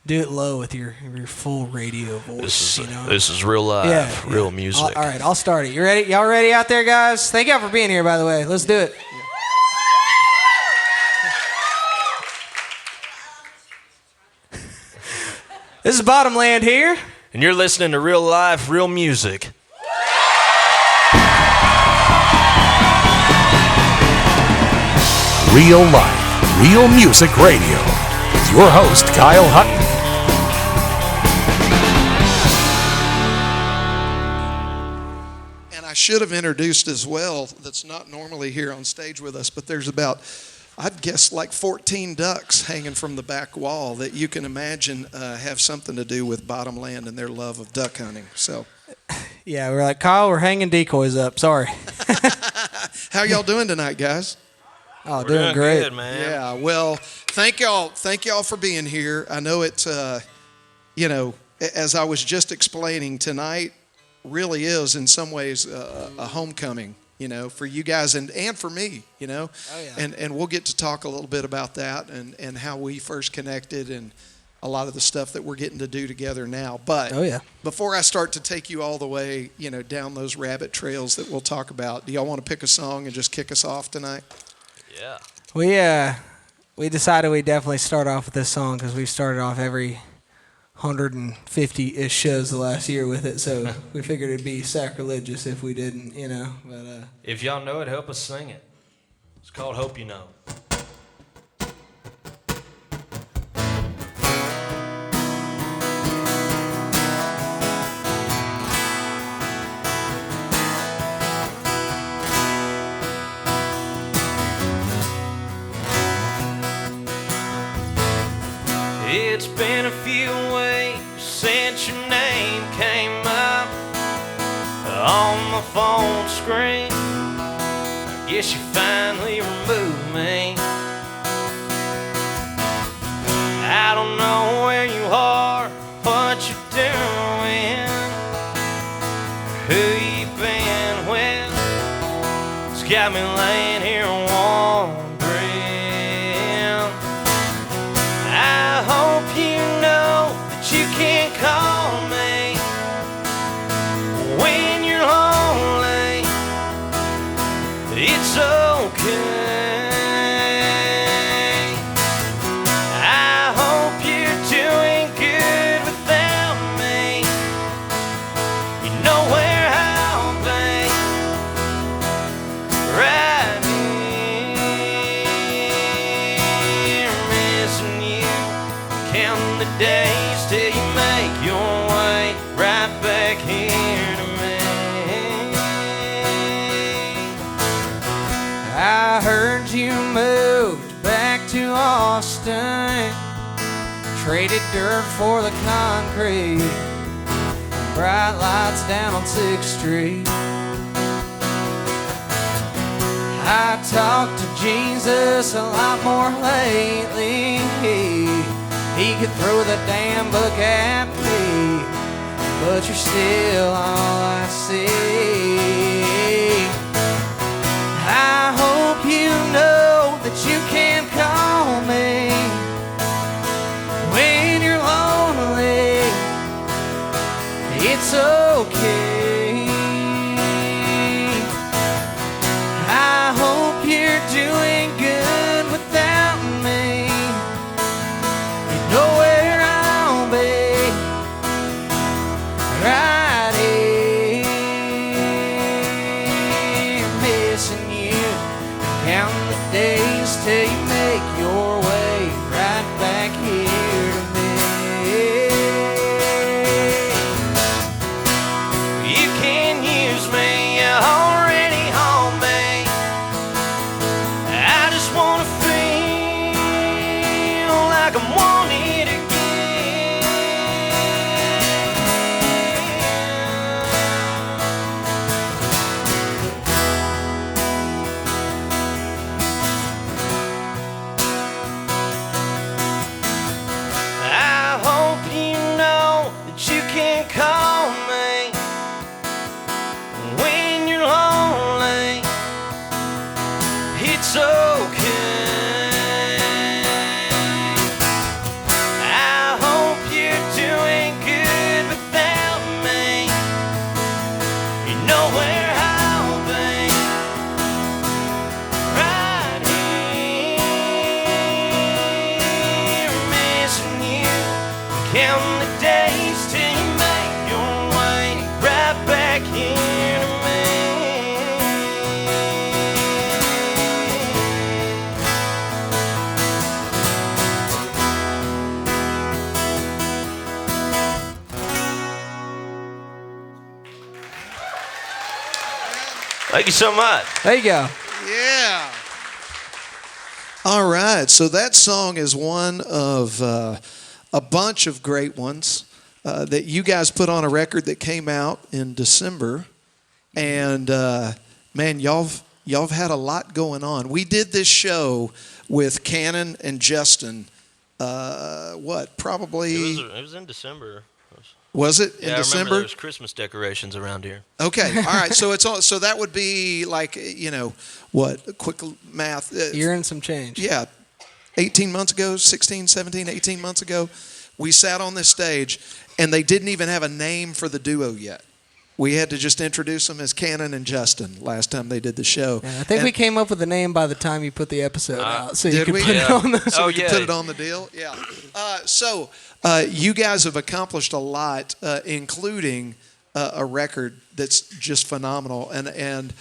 Do it low with your full radio voice, This is real live, real music. All right, I'll start it. You ready? Y'all ready out there, guys? Thank y'all for being here, by the way. Let's do it. This is Bottomland here. And you're listening to real life, real music. Real life, real music radio. With your host, Kyle Hutton. I should have introduced as well, that's not normally here on stage with us, but there's about, I'd guess, like 14 ducks hanging from the back wall that you can imagine have something to do with Bottomland and their love of duck hunting. So, yeah, we're like, Kyle, we're hanging decoys up. Sorry. How y'all doing tonight, guys? Oh, doing great, good, man. Yeah, well, thank y'all for being here. I know it's, as I was just explaining tonight, really is in some ways a homecoming, for you guys and for me, Oh, yeah. and we'll get to talk a little bit about that and how we first connected and a lot of the stuff that we're getting to do together now. But before I start to take you all the way, down those rabbit trails that we'll talk about, do y'all want to pick a song and just kick us off tonight? Yeah. We decided we'd definitely start off with this song because we've started off every 150-ish shows the last year with it, so we figured it'd be sacrilegious if we didn't, but if y'all know it, help us sing it. It's called Hope You Know. It's been a few weeks since your name came up on my phone screen. I guess you finally removed me. I don't know where you are, what you're doing, who you've been with. It's got me laying here wondering. I hope you know that you can call me when you're lonely. It's okay. I hope you're doing good without me. You know where I'll be, right here, missing you. Counting the days till you make your way right back here to me. I heard you moved back to Austin, traded dirt for the concrete, bright lights down on 6th Street. I talked to Jesus a lot more lately. He could throw the damn book at me, but you're still all I see. I hope you know that you can call me when you're lonely. It's okay. I hope you're doing good without me. You know where I'll be, right here. counting the days till you make your way right back here to me. Thank you so much. There you go. Yeah. All right. So that song is one of a bunch of great ones that you guys put on a record that came out in December. And, man, y'all have had a lot going on. We did this show with Cannon and Justin, probably... It was in December. Was it in December? December? I remember there was Christmas decorations around here. Okay, all right. So so that would be like, what, quick math? Year and some change. Yeah, 18 months ago, 16, 17, 18 months ago, we sat on this stage, and they didn't even have a name for the duo yet. We had to just introduce them as Cannon and Justin last time they did the show. Yeah, I think we came up with a name by the time you put the episode out, so you did could we? put it on the. So we could put it on the deal. Yeah. So you guys have accomplished a lot, including a record that's just phenomenal, and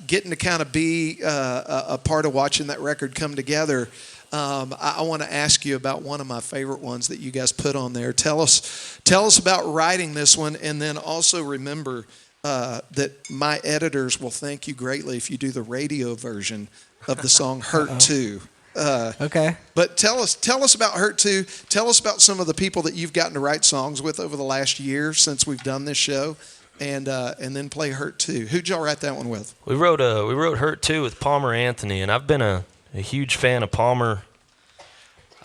getting to kind of be a part of watching that record come together. I want to ask you about one of my favorite ones that you guys put on there. Tell us about writing this one, and then also remember that my editors will thank you greatly if you do the radio version of the song "Hurt 2." Okay. But tell us about "Hurt 2." Tell us about some of the people that you've gotten to write songs with over the last year since we've done this show, and then play "Hurt 2." Who'd y'all write that one with? We wrote "Hurt 2" with Palmer Anthony, and I've been a huge fan of Palmer,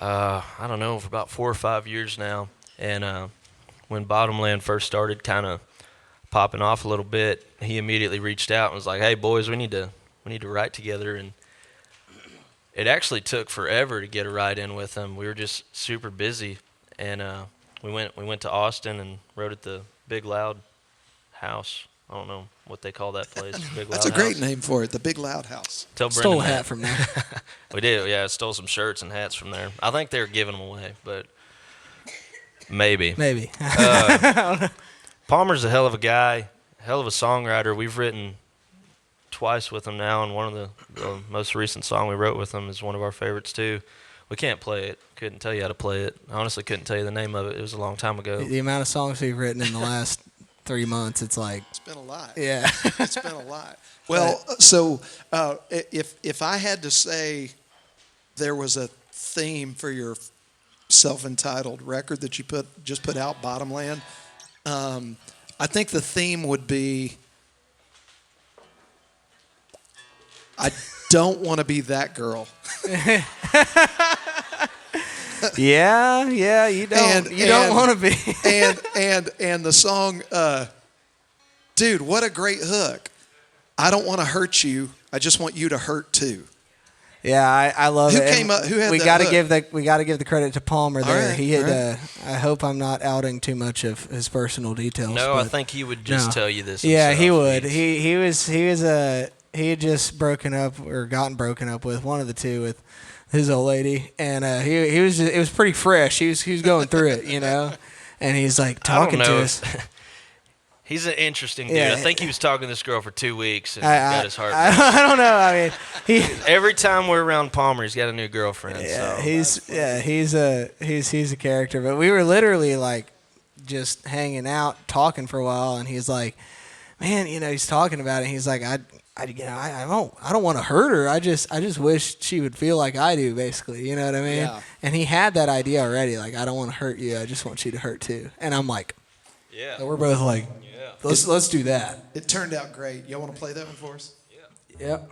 I don't know, for about 4 or 5 years now. And when Bottomland first started kind of popping off a little bit, he immediately reached out and was like, "Hey boys, we need to write together." And it actually took forever to get a ride in with him. We were just super busy, and we went to Austin and wrote at the Big Loud House. I don't know what they call that place. Big Loud That's a great House. name for it, the Big Loud House. Tell Stole a Brendan hat from there. We did, yeah. Stole some shirts and hats from there. I think they were giving them away, but maybe. Maybe. Palmer's a hell of a guy, hell of a songwriter. We've written twice with him now, and one of the most recent song we wrote with him is one of our favorites too. We can't play it. Couldn't tell you how to play it. I honestly couldn't tell you the name of it. It was a long time ago. The amount of songs we've written in the last 3 months, it's like... It's been a lot. Yeah. It's been a lot. Well, so if I had to say there was a theme for your self-entitled record that you just put out, Bottomland, I think the theme would be, I don't want to be that girl. Yeah, you don't want to be. and the song, dude, what a great hook. I don't want to hurt you. I just want you to hurt too. Yeah, I love it. Who had we that got to hook? give the credit to Palmer there. Right, he had. right. I hope I'm not outing too much of his personal details. No, I think he would just tell you this. Yeah, himself. he would. He had just broken up or gotten broken up with one of the two with his old lady, and he was just, it was pretty fresh. He was going through it, and he's like talking to us. He's an interesting dude. Yeah. I think he was talking to this girl for 2 weeks and got his heart broken. I don't know. I mean, Every time we're around Palmer, he's got a new girlfriend. Yeah, so. he's a character. But we were literally like just hanging out, talking for a while, and he's like, man, he's talking about it. He's like, I don't want to hurt her. I just wish she would feel like I do, basically. You know what I mean? Yeah. And he had that idea already. Like, I don't want to hurt you. I just want you to hurt too. And I'm like, Yeah. so we're both like, let's do that. It turned out great. Y'all want to play that one for us? Yeah. Yep.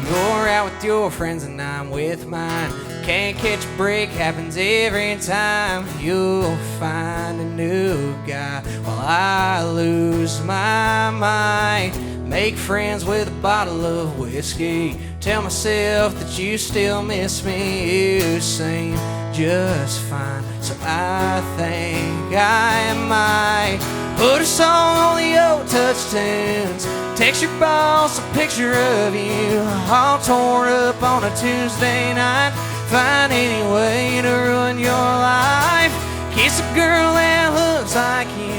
You're out with your friends and I'm with mine. Can't catch a break, happens every time. You'll find a new guy while I lose my mind. Make friends with a bottle of whiskey. Tell myself that you still miss me. You seem just fine, so I think I might put a song on the old touch tunes. Text your boss a picture of you, all torn up on a Tuesday night. Find any way to ruin your life. Kiss a girl that looks like you.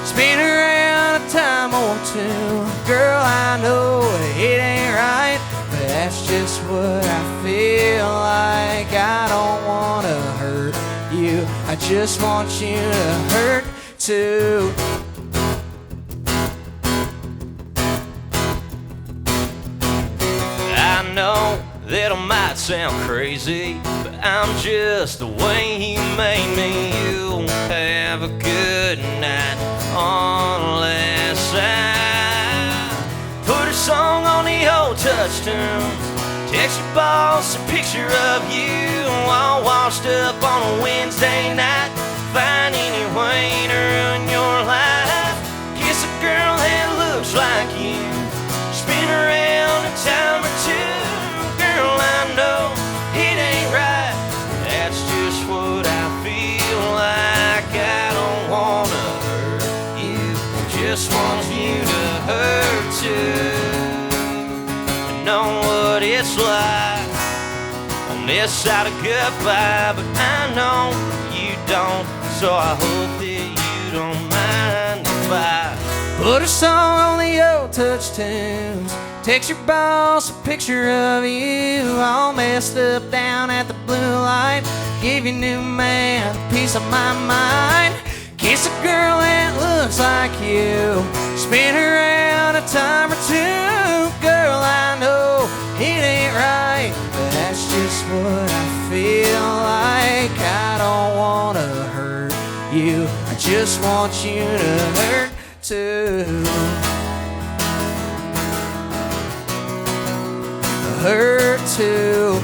Spin around a time or two. Girl, I know it ain't right, but that's just what I feel like. I don't want to hurt you, I just want you to hurt too. I know that I might sound crazy, but I'm just the way he made me. You'll have a good night unless I put a song on the old touch tunes. Text your boss a picture of you, all washed up on a Wednesday night. Find any way to ruin your life. Kiss a girl that looks like you. Spin around a time or two. Girl, I know it ain't right. That's just what I feel like. I don't wanna hurt you, I just want you to hurt too. I know what it's like on this side of goodbye, but I know you don't. So I hope that you don't mind if I put a song on the old touch tunes. Text your boss a picture of you, all messed up down at the blue light. Give your new man a piece of my mind. Kiss a girl that looks like you. Spin around a time or two. Girl, I know it ain't right, but that's just what I feel like. I don't want to hurt you, I just want you to hurt too. Hurt too.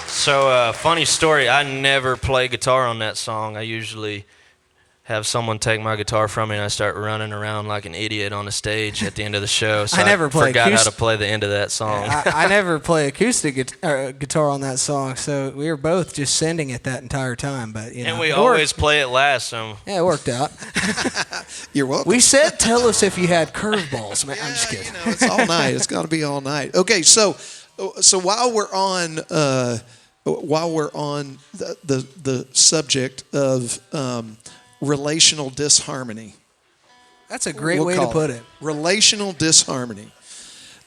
So, funny story, I never play guitar on that song. I usually have someone take my guitar from me and I start running around like an idiot on the stage at the end of the show. So I forgot how to play the end of that song. I never play acoustic guitar on that song, so we were both just sending it that entire time. But you know, and we always play it last. So yeah, it worked out. You're welcome. We said, tell us if you had curveballs, man. I'm just kidding. You know, it's all night. It's got to be all night. Okay, so while we're on the subject of relational disharmony. That's a great way to put it. Relational disharmony.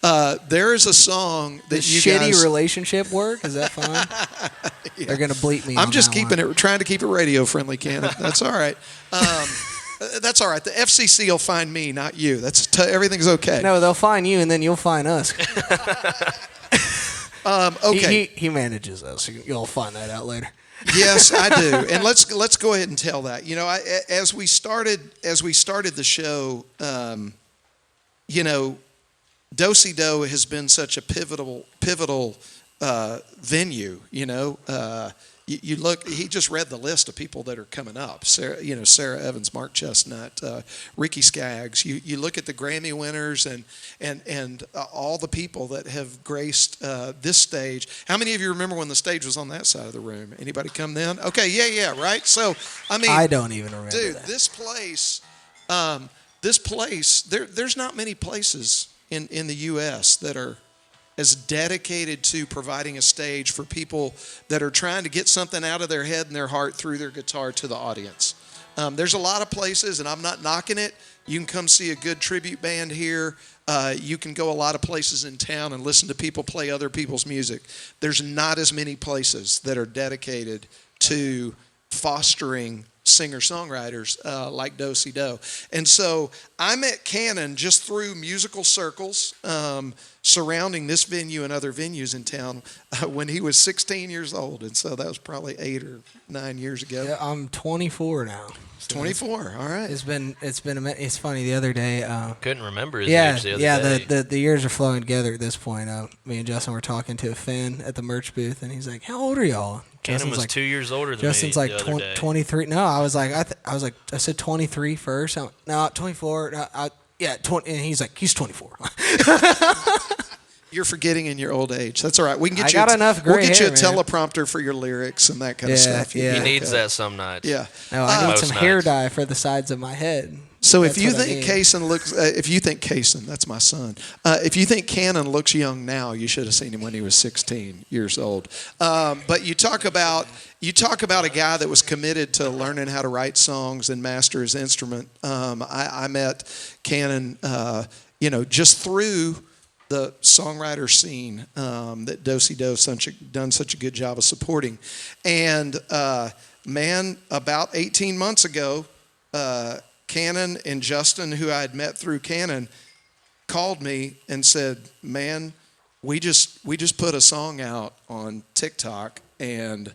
There is a song that you shitty guys... relationship work? Is that fine? Yeah. They're going to bleep me. I'm just trying to keep it radio friendly, Ken. That's all right. That's all right. The FCC will find me, not you. Everything's okay. No, they'll find you, and then you'll find us. Okay. He manages us. You'll find that out later. Yes, I do. And let's go ahead and tell that. You know, as we started the show, you know, Do-Si-Do has been such a pivotal venue. You know, you look. He just read the list of people that are coming up. Sarah Evans, Mark Chestnut, Ricky Skaggs. You look at the Grammy winners and all the people that have graced this stage. How many of you remember when the stage was on that side of the room? Anybody come then? Okay, yeah, right. So I mean, I don't even remember. Dude, that. This place. There's not many places in the U.S. that are as dedicated to providing a stage for people that are trying to get something out of their head and their heart through their guitar to the audience. There's a lot of places, and I'm not knocking it. You can come see a good tribute band here. You can go a lot of places in town and listen to people play other people's music. There's not as many places that are dedicated to fostering singer-songwriters like Do-Si Do. And so I met Cannon just through musical circles surrounding this venue and other venues in town when he was 16 years old. And so that was probably 8 or 9 years ago. Yeah, I'm 24 now. 24, all right. It's funny, the other day. Couldn't remember his age the other day. Yeah, the years are flowing together at this point. Me and Justin were talking to a fan at the merch booth, and he's like, "How old are y'all?" Cannon was 2 years older than Justin's me. Justin's like 23. No, I was like, I said 23 first. No, 24. Yeah, 20. And he's like, he's 24. You're forgetting in your old age. That's all right. We can get I got enough gray We'll get you a hair, teleprompter for your lyrics and that kind of stuff. Yeah. He needs that some nights. Yeah. No, I need some hair nights. dye for the sides of my head. So That's if you what I think need. Kaysen looks, that's my son. If you think Cannon looks young now, you should have seen him when he was 16 years old. But you talk about a guy that was committed to learning how to write songs and master his instrument. I met Cannon, just through the songwriter scene that Do-Si Do done such a good job of supporting. And about 18 months ago, Cannon and Justin, who I had met through Cannon, called me and said, "Man, we just put a song out on TikTok, and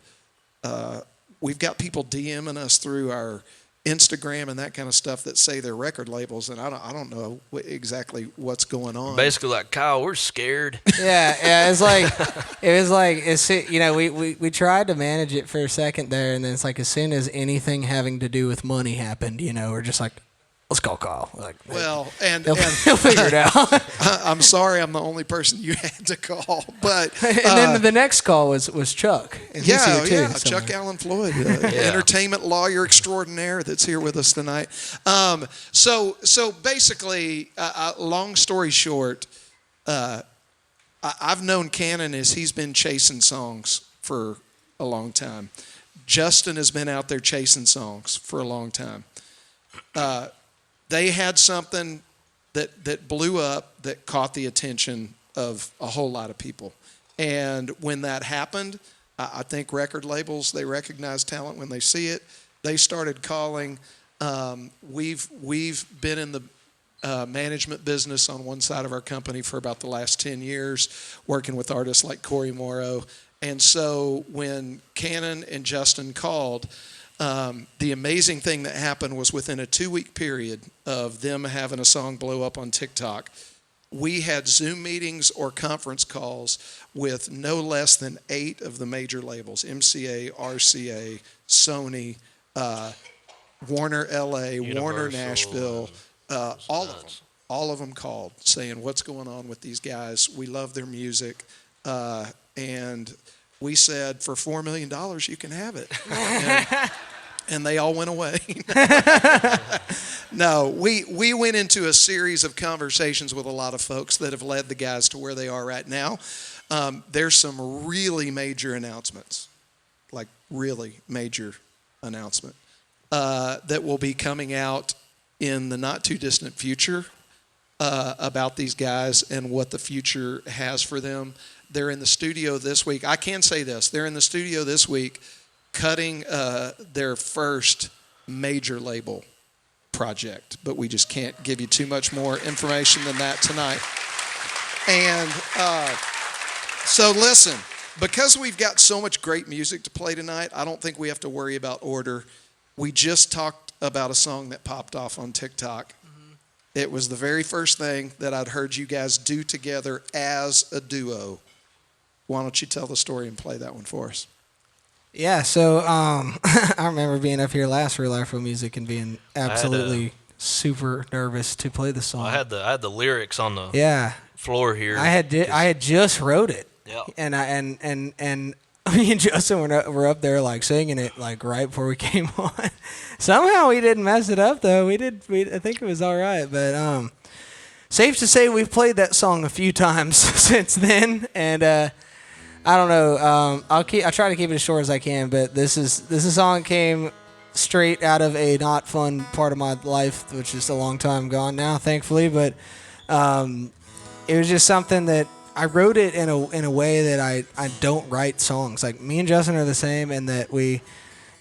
we've got people DMing us through our Instagram and that kind of stuff that say they're record labels, and I don't know exactly what's going on." Basically, like, Kyle, we're scared. Yeah. We tried to manage it for a second there, and then it's like as soon as anything having to do with money happened, we're just like, let's call Kyle. Like, well, and he'll figure it out. I'm sorry, I'm the the only person you had to call, but and then the next call was Chuck. And he's here too, somewhere. Chuck Allen Floyd, entertainment lawyer extraordinaire that's here with us tonight. So basically, long story short, I've known Cannon as he's been chasing songs for a long time. Justin has been out there chasing songs for a long time. They had something that blew up that caught the attention of a whole lot of people. And when that happened, I think record labels, they recognize talent when they see it. They started calling. We've been in the management business on one side of our company for about the last 10 years, working with artists like Corey Morrow. And so when Cannon and Justin called, the amazing thing that happened was within a 2-week period of them having a song blow up on TikTok, we had Zoom meetings or conference calls with no less than 8 of the major labels: MCA, RCA, Sony, Warner LA, Universal, Warner Nashville, all of them called saying, "What's going on with these guys? We love their music." And we said, "For $4 million, you can have it." And they all went away. No, we went into a series of conversations with a lot of folks that have led the guys to where they are right now. There's some really major announcements, like really major announcement, that will be coming out in the not too distant future about these guys and what the future has for them. They're in the studio this week. I can say this. They're in the studio this week cutting their first major label project, but we just can't give you too much more information than that tonight. And so listen, because we've got so much great music to play tonight, I don't think we have to worry about order. We just talked about a song that popped off on TikTok. It was the very first thing that I'd heard you guys do together as a duo. Why don't you tell the story and play that one for us? Yeah, so I remember being up here last for Life of Music and being absolutely super nervous to play the song. I had the lyrics on the floor here. I had just wrote it. Yep. And me and Justin were up there like singing it like right before we came on. Somehow we didn't mess it up though. I think it was all right, but safe to say we've played that song a few times since then, and I don't know. I'll try to keep it as short as I can, but this song came straight out of a not fun part of my life, which is a long time gone now, thankfully. But it was just something that I wrote it in a way that I don't write songs. Like me and Justin are the same, in that we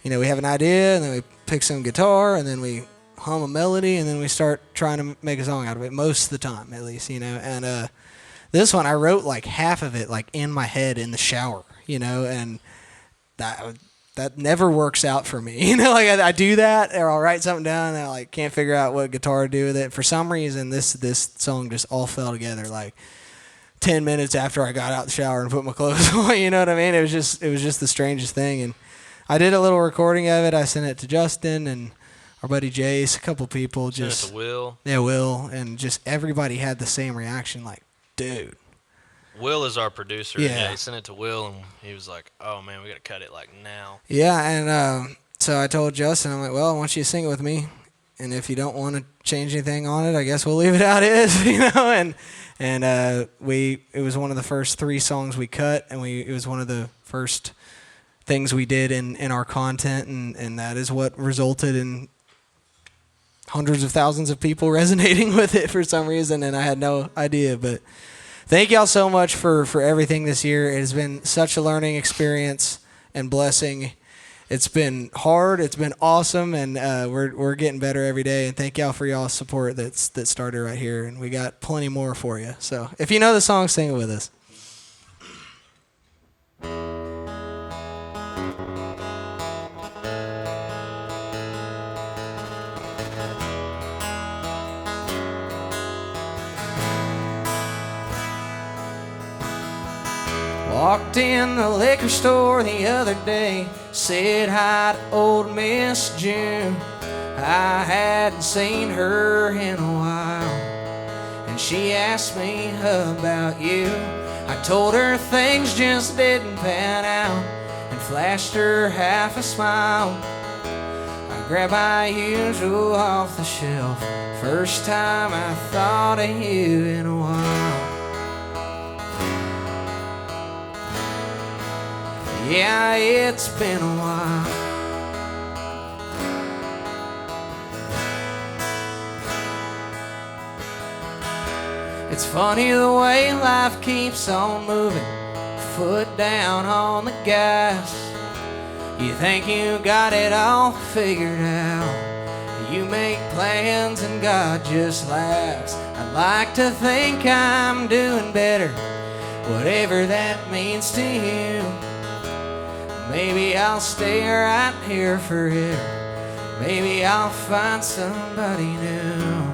have an idea and then we pick some guitar, and then we hum a melody, and then we start trying to make a song out of it, most of the time, at least, you know. And this one, I wrote like half of it like in my head in the shower, you know, and that never works out for me. You know, like I do that, or I'll write something down, and I like can't figure out what guitar to do with it. For some reason, this song just all fell together like 10 minutes after I got out the shower and put my clothes on. You know what I mean? It was just the strangest thing. And I did a little recording of it. I sent it to Justin and our buddy Jace, a couple people. Just sent it to Will. Yeah, Will, and just everybody had the same reaction. Like, dude. Will is our producer. Yeah. He sent it to Will, and he was like, "Oh man, we gotta cut it like now." Yeah, and so I told Justin, I'm like, well, I want you to sing it with me, and if you don't want to change anything on it, I guess we'll leave it how it is, you know. And it was one of the first 3 songs we cut, and it was one of the first things we did in our content, and that is what resulted in hundreds of thousands of people resonating with it for some reason, and I had no idea, but. Thank y'all so much for everything this year. It has been such a learning experience and blessing. It's been hard. It's been awesome, and we're getting better every day. And thank y'all for y'all's support that started right here. And we got plenty more for you. So if you know the song, sing it with us. Walked in the liquor store the other day, said hi to old Miss June. I hadn't seen her in a while, and she asked me about you. I told her things just didn't pan out, and flashed her half a smile. I grabbed my usual off the shelf, first time I thought of you in a while. Yeah, it's been a while. It's funny the way life keeps on moving, foot down on the gas. You think you got it all figured out. You make plans and God just laughs. I'd like to think I'm doing better, whatever that means to you. Maybe I'll stay right here forever. Maybe I'll find somebody new.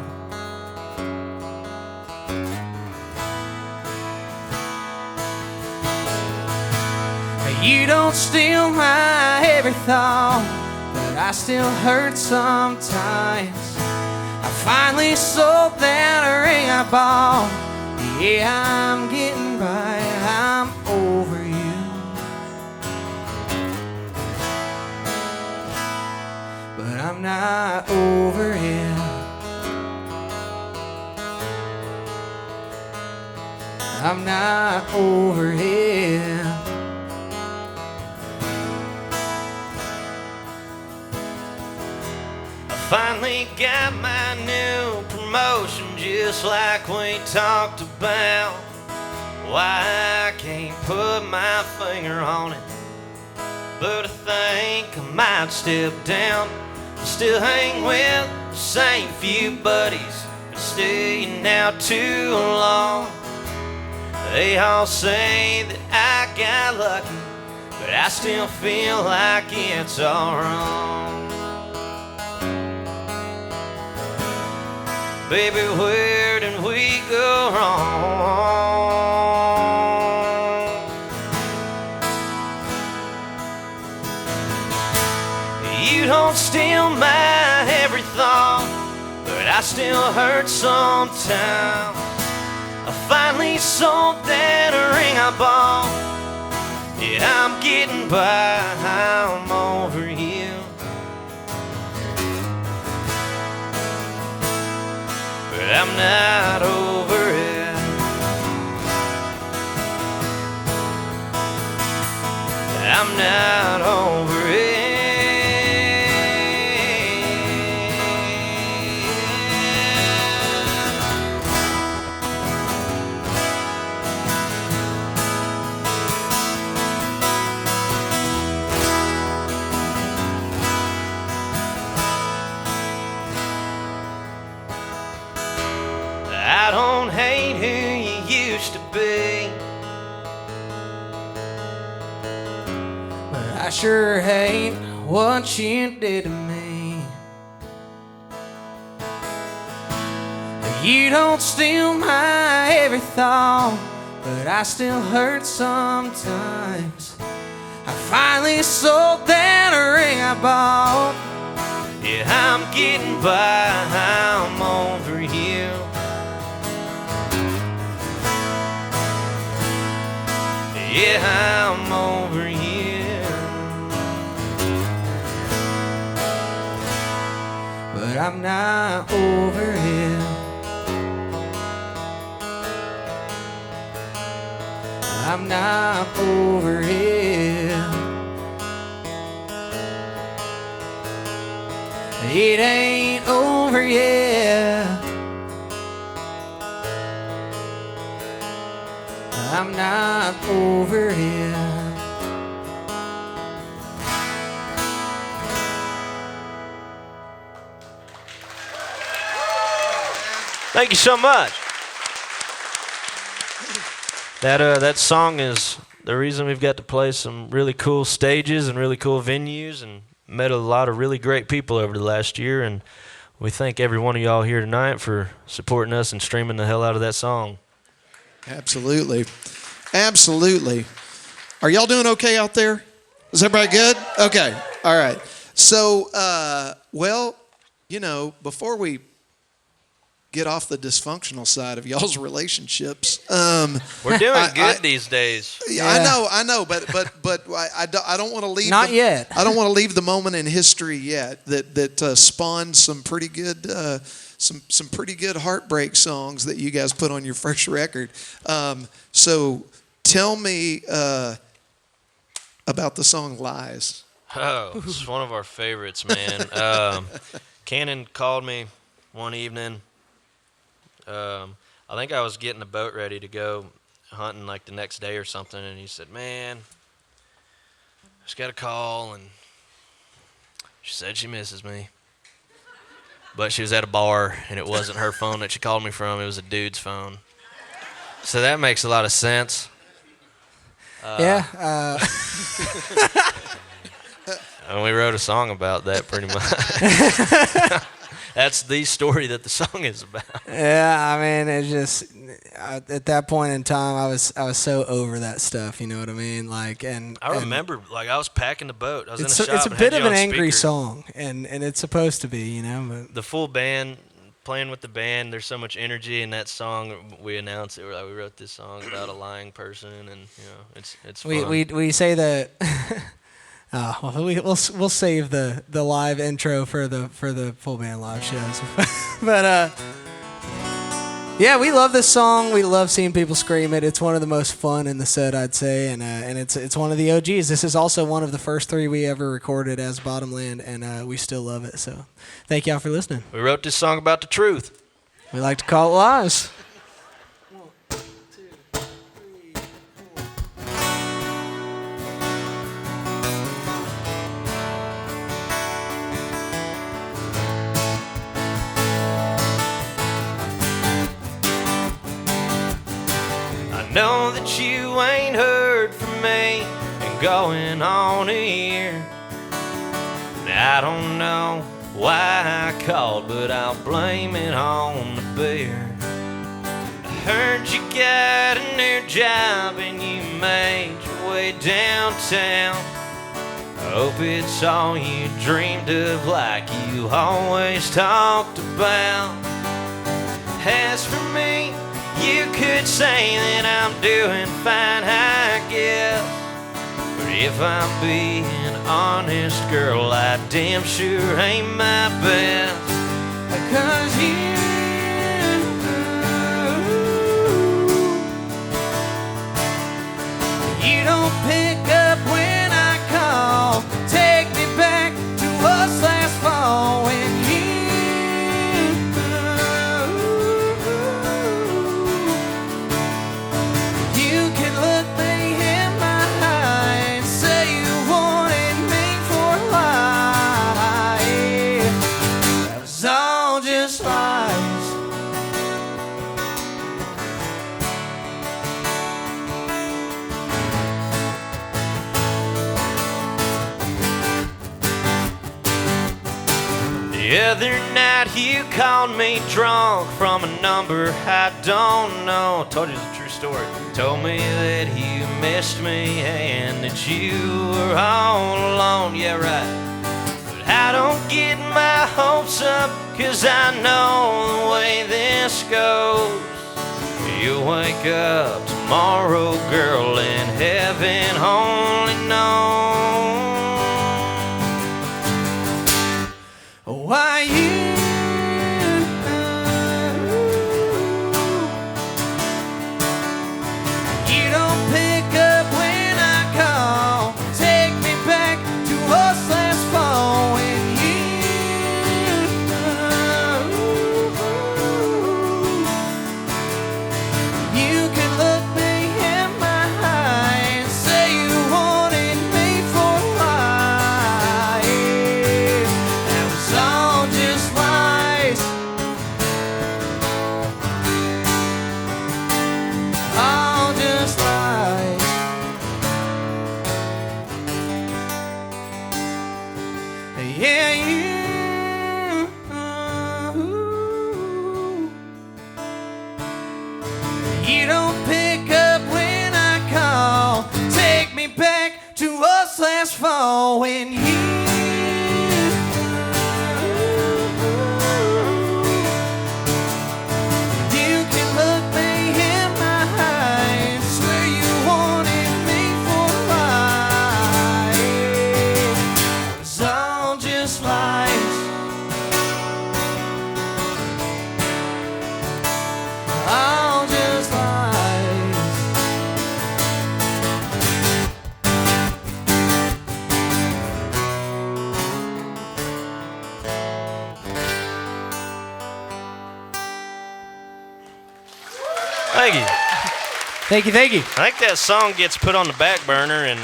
You don't steal my every thought, but I still hurt sometimes. I finally sold that ring I bought. Yeah, I'm getting by, I'm over you. But I'm not over it. I'm not over it. I finally got my new promotion just like we talked about. Why I can't put my finger on it, but I think I might step down. Still hang with the same few buddies, been staying out too long. They all say that I got lucky, but I still feel like it's all wrong. Baby, where did we go wrong? You don't steal my every thought, but I still hurt sometimes. I finally sold that ring I bought. Yeah, I'm getting by, I'm over you. But I'm not over it. I'm not over it. I sure hate what you did to me. You don't steal my every thought, but I still hurt sometimes. I finally sold that ring I bought. Yeah, I'm getting by, I'm over you. Yeah, I'm over you. But I'm not over you. I'm not over it. It ain't over yet. I'm not over it. Thank you so much. That song is the reason we've got to play some really cool stages and really cool venues and met a lot of really great people over the last year, and we thank every one of y'all here tonight for supporting us and streaming the hell out of that song. Absolutely. Absolutely. Are y'all doing okay out there? Is everybody good? Okay. All right. So, well, you know, before we get off the dysfunctional side of y'all's relationships. We're doing good these days. Yeah. I know, but I don't want to leave. Not yet. I don't want to leave the moment in history yet that spawned some pretty good some pretty good heartbreak songs that you guys put on your first record. So tell me about the song "Lies." Oh, it's one of our favorites, man. Cannon called me one evening. I think I was getting the boat ready to go hunting like the next day or something, and he said, man, just got a call, and she said she misses me. But she was at a bar, and it wasn't her phone that she called me from, it was a dude's phone. So that makes a lot of sense. And we wrote a song about that pretty much. That's the story that the song is about. Yeah, I mean, it just at that point in time, I was so over that stuff. You know what I mean? Like, and I remember, like, I was packing the boat. I was in a shop. It's a and bit had of you an on angry speaker. song, and it's supposed to be, you know. But the full band playing with the band, there's so much energy in that song. We announced it. We wrote this song about a lying person, and you know, it's fun. We say that. We'll save the live intro for the full band live shows. But yeah, we love this song. We love seeing people scream it. It's one of the most fun in the set, I'd say, and it's one of the OGs. This is also one of the first 3 we ever recorded as Bottomland, and we still love it. So thank y'all for listening. We wrote this song about the truth. We like to call it lies. I know that you ain't heard from me and going on a year. And I don't know why I called, but I'll blame it on the beer. I heard you got a new job and you made your way downtown. I hope it's all you dreamed of, like you always talked about. As for me, you could say that I'm doing fine, I guess. But if I'm being honest, girl, I damn sure ain't my best. 'Cause you don't pick up when I call. Take me back to us last fall when you can look me in my eye and say you wanted me for life. That was all just lies. The other night you called me drunk from a number I don't know. Told you it's a true story. Told me that you missed me and that you were all alone. Yeah, right. But I don't get my hopes up, 'cause I know the way this goes. You'll wake up tomorrow, girl, and heaven only knows. Why you don't pick up when I call. Take me back to us last fall when you can look me in my eye and say you wanted me for life. That was all just lies. All just lies. Yeah, you don't pick up when I call. Take me back to us last fall when you can look me in my eye and swear you wanted me for life. It's all just lies. All just lies. Thank you. Thank you, thank you. I think that song gets put on the back burner, and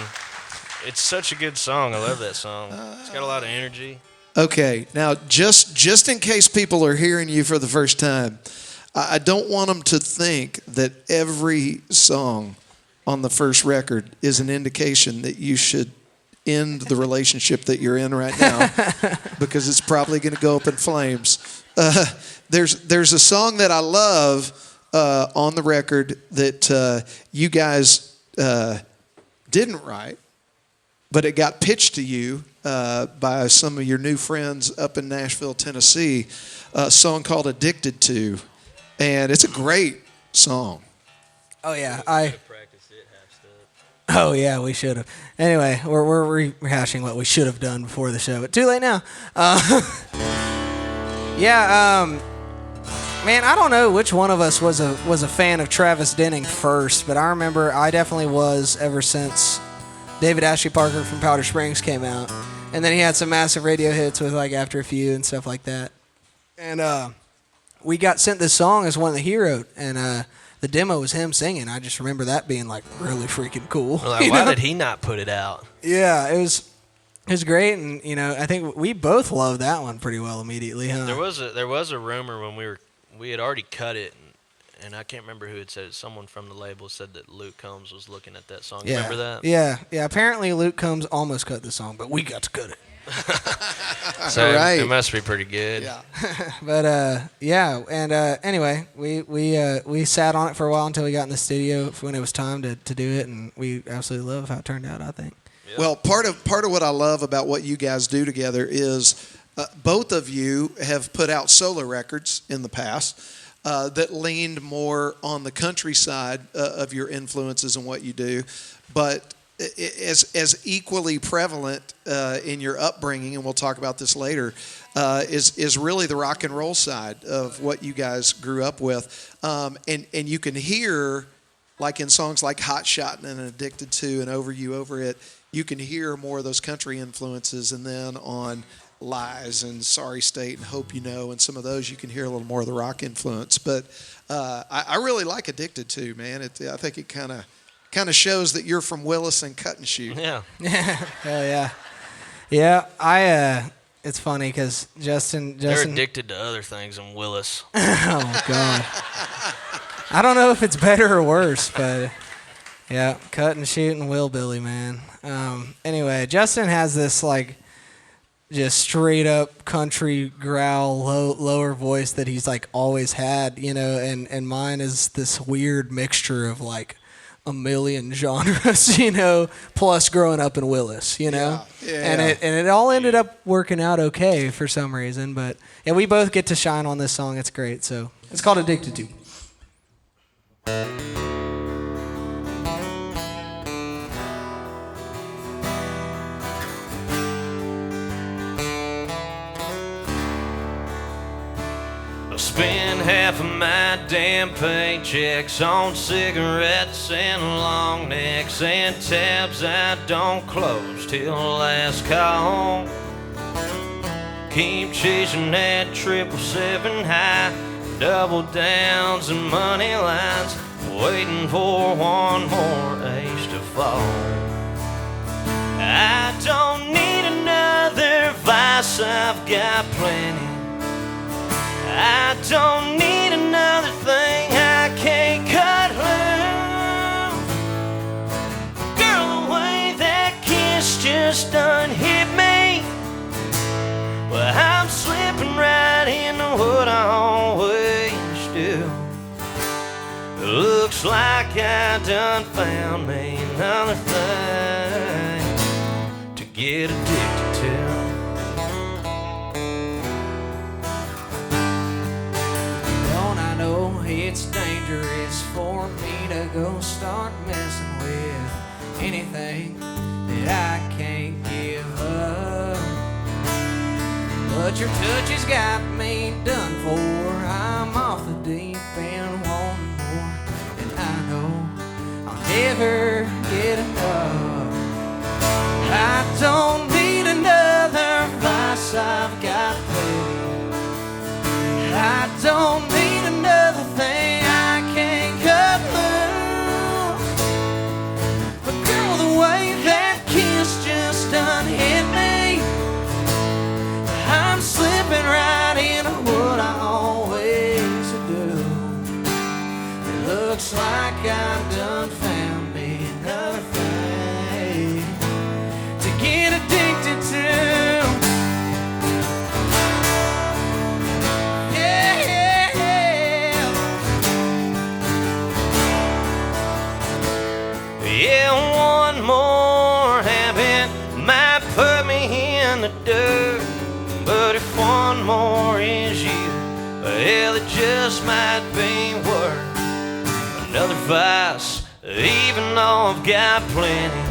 it's such a good song. I love that song. It's got a lot of energy. Okay, now just in case people are hearing you for the first time, I don't want them to think that every song on the first record is an indication that you should end the relationship that you're in right now, because it's probably going to go up in flames. There's a song that I love on the record that you guys didn't write, but it got pitched to you by some of your new friends up in Nashville, Tennessee, a song called Addicted To. And it's a great song. Oh yeah, Oh yeah, we should have. Anyway, we're rehashing what we should have done before the show, but too late now. Man, I don't know which one of us was a fan of Travis Denning first, but I remember I definitely was ever since David Ashley Parker from Powder Springs came out, and then he had some massive radio hits with like After a Few and stuff like that. And we got sent this song as one that he wrote, and the demo was him singing. I just remember that being like really freaking cool. Like, why did he not put it out? Yeah, it was great, and I think we both loved that one pretty well immediately, huh? There was a rumor when we had already cut it, and I can't remember who had said it. Someone from the label said that Luke Combs was looking at that song. Yeah. Remember that? Yeah. Apparently Luke Combs almost cut the song, but we got to cut it. So right. It must be pretty good. Yeah. But anyway, we sat on it for a while until we got in the studio when it was time to do it, and we absolutely love how it turned out, I think. Yep. Well, part of what I love about what you guys do together is both of you have put out solo records in the past that leaned more on the country side of your influences and what you do, but as equally prevalent in your upbringing, and we'll talk about this later, is really the rock and roll side of what you guys grew up with, and you can hear, like in songs like Hotshotting and Addicted To and Over You Over It, you can hear more of those country influences, and then on Lies and Sorry State and Hope You Know and some of those you can hear a little more of the rock influence. But I really like Addicted To, man. I think it kind of shows that you're from Willis and Cut and Shoot. Yeah. Hell yeah. Yeah, it's funny because Justin... They're addicted to other things than Willis. Oh, God. I don't know if it's better or worse, but... Yeah, Cut and Shoot and Willbilly, man. Anyway, Justin has this, like... just straight up country growl, lower voice that he's like always had, you know, and mine is this weird mixture of like a million genres, you know, plus growing up in Willis, you know, and it all ended up working out okay for some reason, but yeah, we both get to shine on this song. It's great. So it's called Addicted To. Spend half of my damn paychecks on cigarettes and long necks and tabs I don't close till last call. Keep chasing that 777 high, double downs and money lines, waiting for one more ace to fall. I don't need another vice, I've got plenty. I don't need another thing I can't cut loose. Girl, the way that kiss just done hit me, well, I'm slipping right into what I always do. It looks like I done found me another thing to get addicted to. It's dangerous for me to go start messing with anything that I can't give up. But your touch has got me done for. I'm off the deep end wanting more, and I know I'll never get enough. I don't need another vice, I've got plenty. I don't need another thing I can't cut loose. But girl, the way that kiss just done hit me, I'm slipping right into what I always do. It looks like I done found me another thing to get addicted to. Yeah, one more habit might put me in the dirt, but if one more is you, hell, it just might be worth another vice, even though I've got plenty.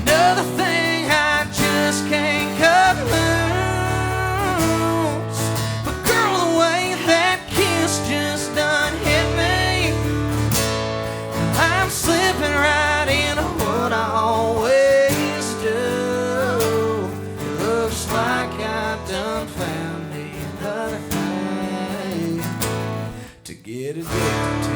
Another thing I just can't cut loose. But girl, the way that kiss just done hit me, I'm slipping right into what I always do. It looks like I done found me another thing to get addicted to.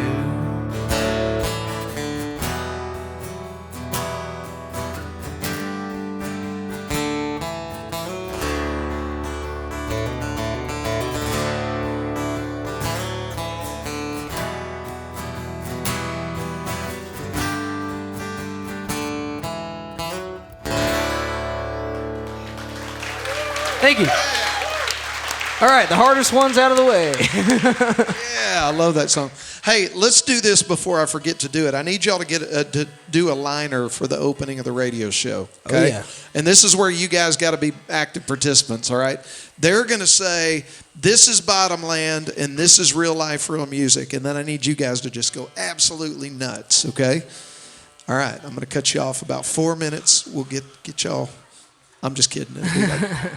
Thank you. All right, the hardest one's out of the way. Yeah, I love that song. Hey, let's do this before I forget to do it. I need y'all to to do a liner for the opening of the radio show. Okay? Oh, yeah. And this is where you guys got to be active participants, all right? They're going to say, this is Bottomland, and this is real life, real music. And then I need you guys to just go absolutely nuts, okay? All right, I'm going to cut you off about 4 minutes. We'll get y'all. I'm just kidding. It'll be like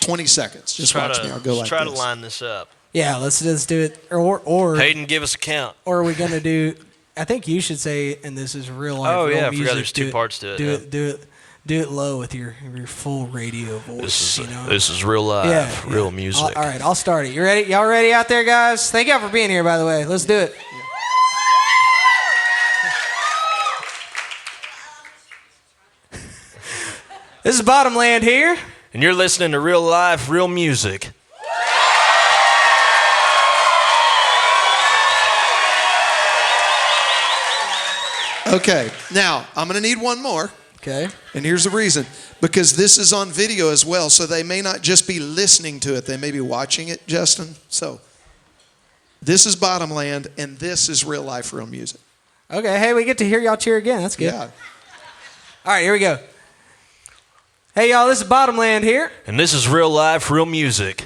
20 seconds. Just watch me. I'll go like this. Try to line this up. Yeah, let's just do it. Or Hayden, give us a count. Or are we going to do, I think you should say, and this is real life, oh, real yeah, music. I forgot there's two parts to it. Do it low with your full radio voice. This is real life, real music. All right, I'll start it. You ready? Y'all ready out there, guys? Thank y'all for being here, by the way. Let's do it. This is Bottomland here. And you're listening to real life, real music. Okay, now I'm going to need one more. Okay. And here's the reason. Because this is on video as well, so they may not just be listening to it. They may be watching it, Justin. So this is Bottomland, and this is real life, real music. Okay. Hey, we get to hear y'all cheer again. That's good. Yeah. All right, here we go. Hey, y'all, this is Bottomland here. And this is real life, real music.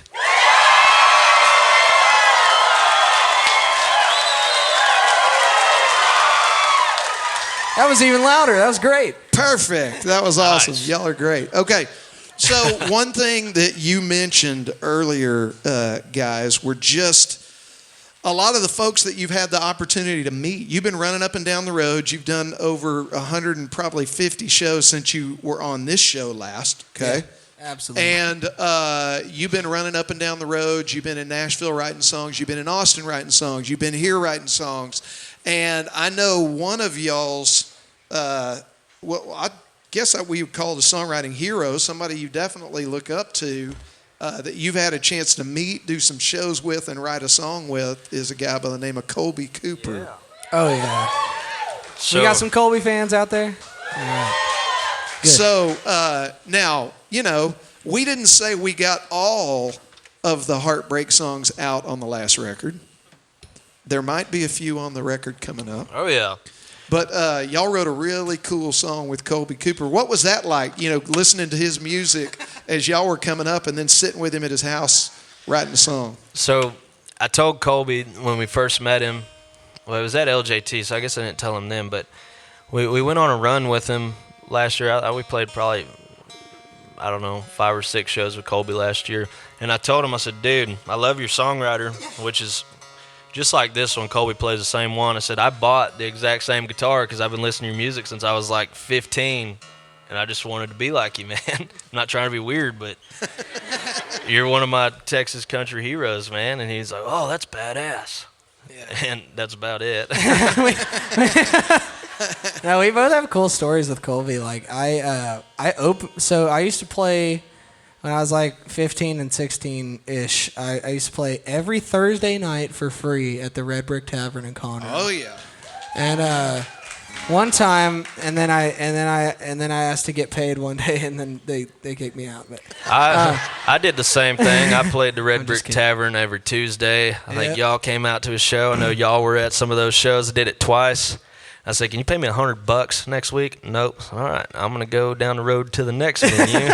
That was even louder. That was great. Perfect. That was awesome. Nice. Y'all are great. Okay. So one thing that you mentioned earlier, guys, were just a lot of the folks that you've had the opportunity to meet. You've been running up and down the road. You've done over 150 shows since you were on this show last. Okay. Yeah, absolutely. And you've been running up and down the road. You've been in Nashville writing songs. You've been in Austin writing songs. You've been here writing songs. And I know one of y'all's, I guess we would call the songwriting hero, somebody you definitely look up to, that you've had a chance to meet, do some shows with, and write a song with, is a guy by the name of Colby Cooper. Yeah. Oh, yeah. So, we got some Colby fans out there? All right. Good. So now, we didn't say we got all of the Heartbreak songs out on the last record. There might be a few on the record coming up. oh, yeah. But y'all wrote a really cool song with Colby Cooper. What was that like, listening to his music as y'all were coming up and then sitting with him at his house writing a song? So I told Colby when we first met him, well, it was at LJT, so I guess I didn't tell him then, but we went on a run with him last year. We played probably, 5 or 6 shows with Colby last year. And I told him, I said, dude, I love your songwriter, which is just like this one. Colby plays the same one. I said, I bought the exact same guitar because I've been listening to your music since I was like 15, and I just wanted to be like you, man. I'm not trying to be weird, but you're one of my Texas country heroes, man. And he's like, oh, that's badass. Yeah. And that's about it. No, we both have cool stories with Colby. Like so I used to play when I was like 15 and 16-ish. I used to play every Thursday night for free at the Red Brick Tavern in Conroe. Oh yeah. And one time, and then I asked to get paid one day, and then they kicked me out. But I did the same thing. I played the Red Brick Tavern every Tuesday. I think y'all came out to a show. I know y'all were at some of those shows. I did it twice. I said, can you pay me $100 next week? Nope. All right, I'm gonna go down the road to the next venue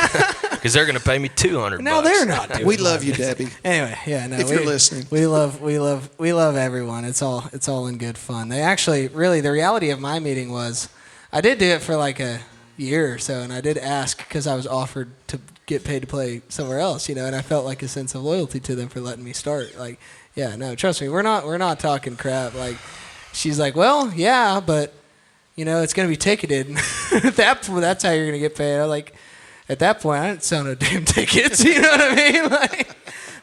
because they're gonna pay me $200. No, they're not. Doing we love you, Debbie. Anyway, yeah, no. If you're listening, we love everyone. It's all in good fun. They actually, really, the reality of my meeting was, I did do it for like a year or so, and I did ask because I was offered to get paid to play somewhere else, and I felt like a sense of loyalty to them for letting me start. Like, yeah, no, trust me, we're not talking crap. Like. She's like, well, yeah, but, it's going to be ticketed. That's how you're going to get paid. I was like, at that point, I didn't sell no damn tickets. You know what I mean?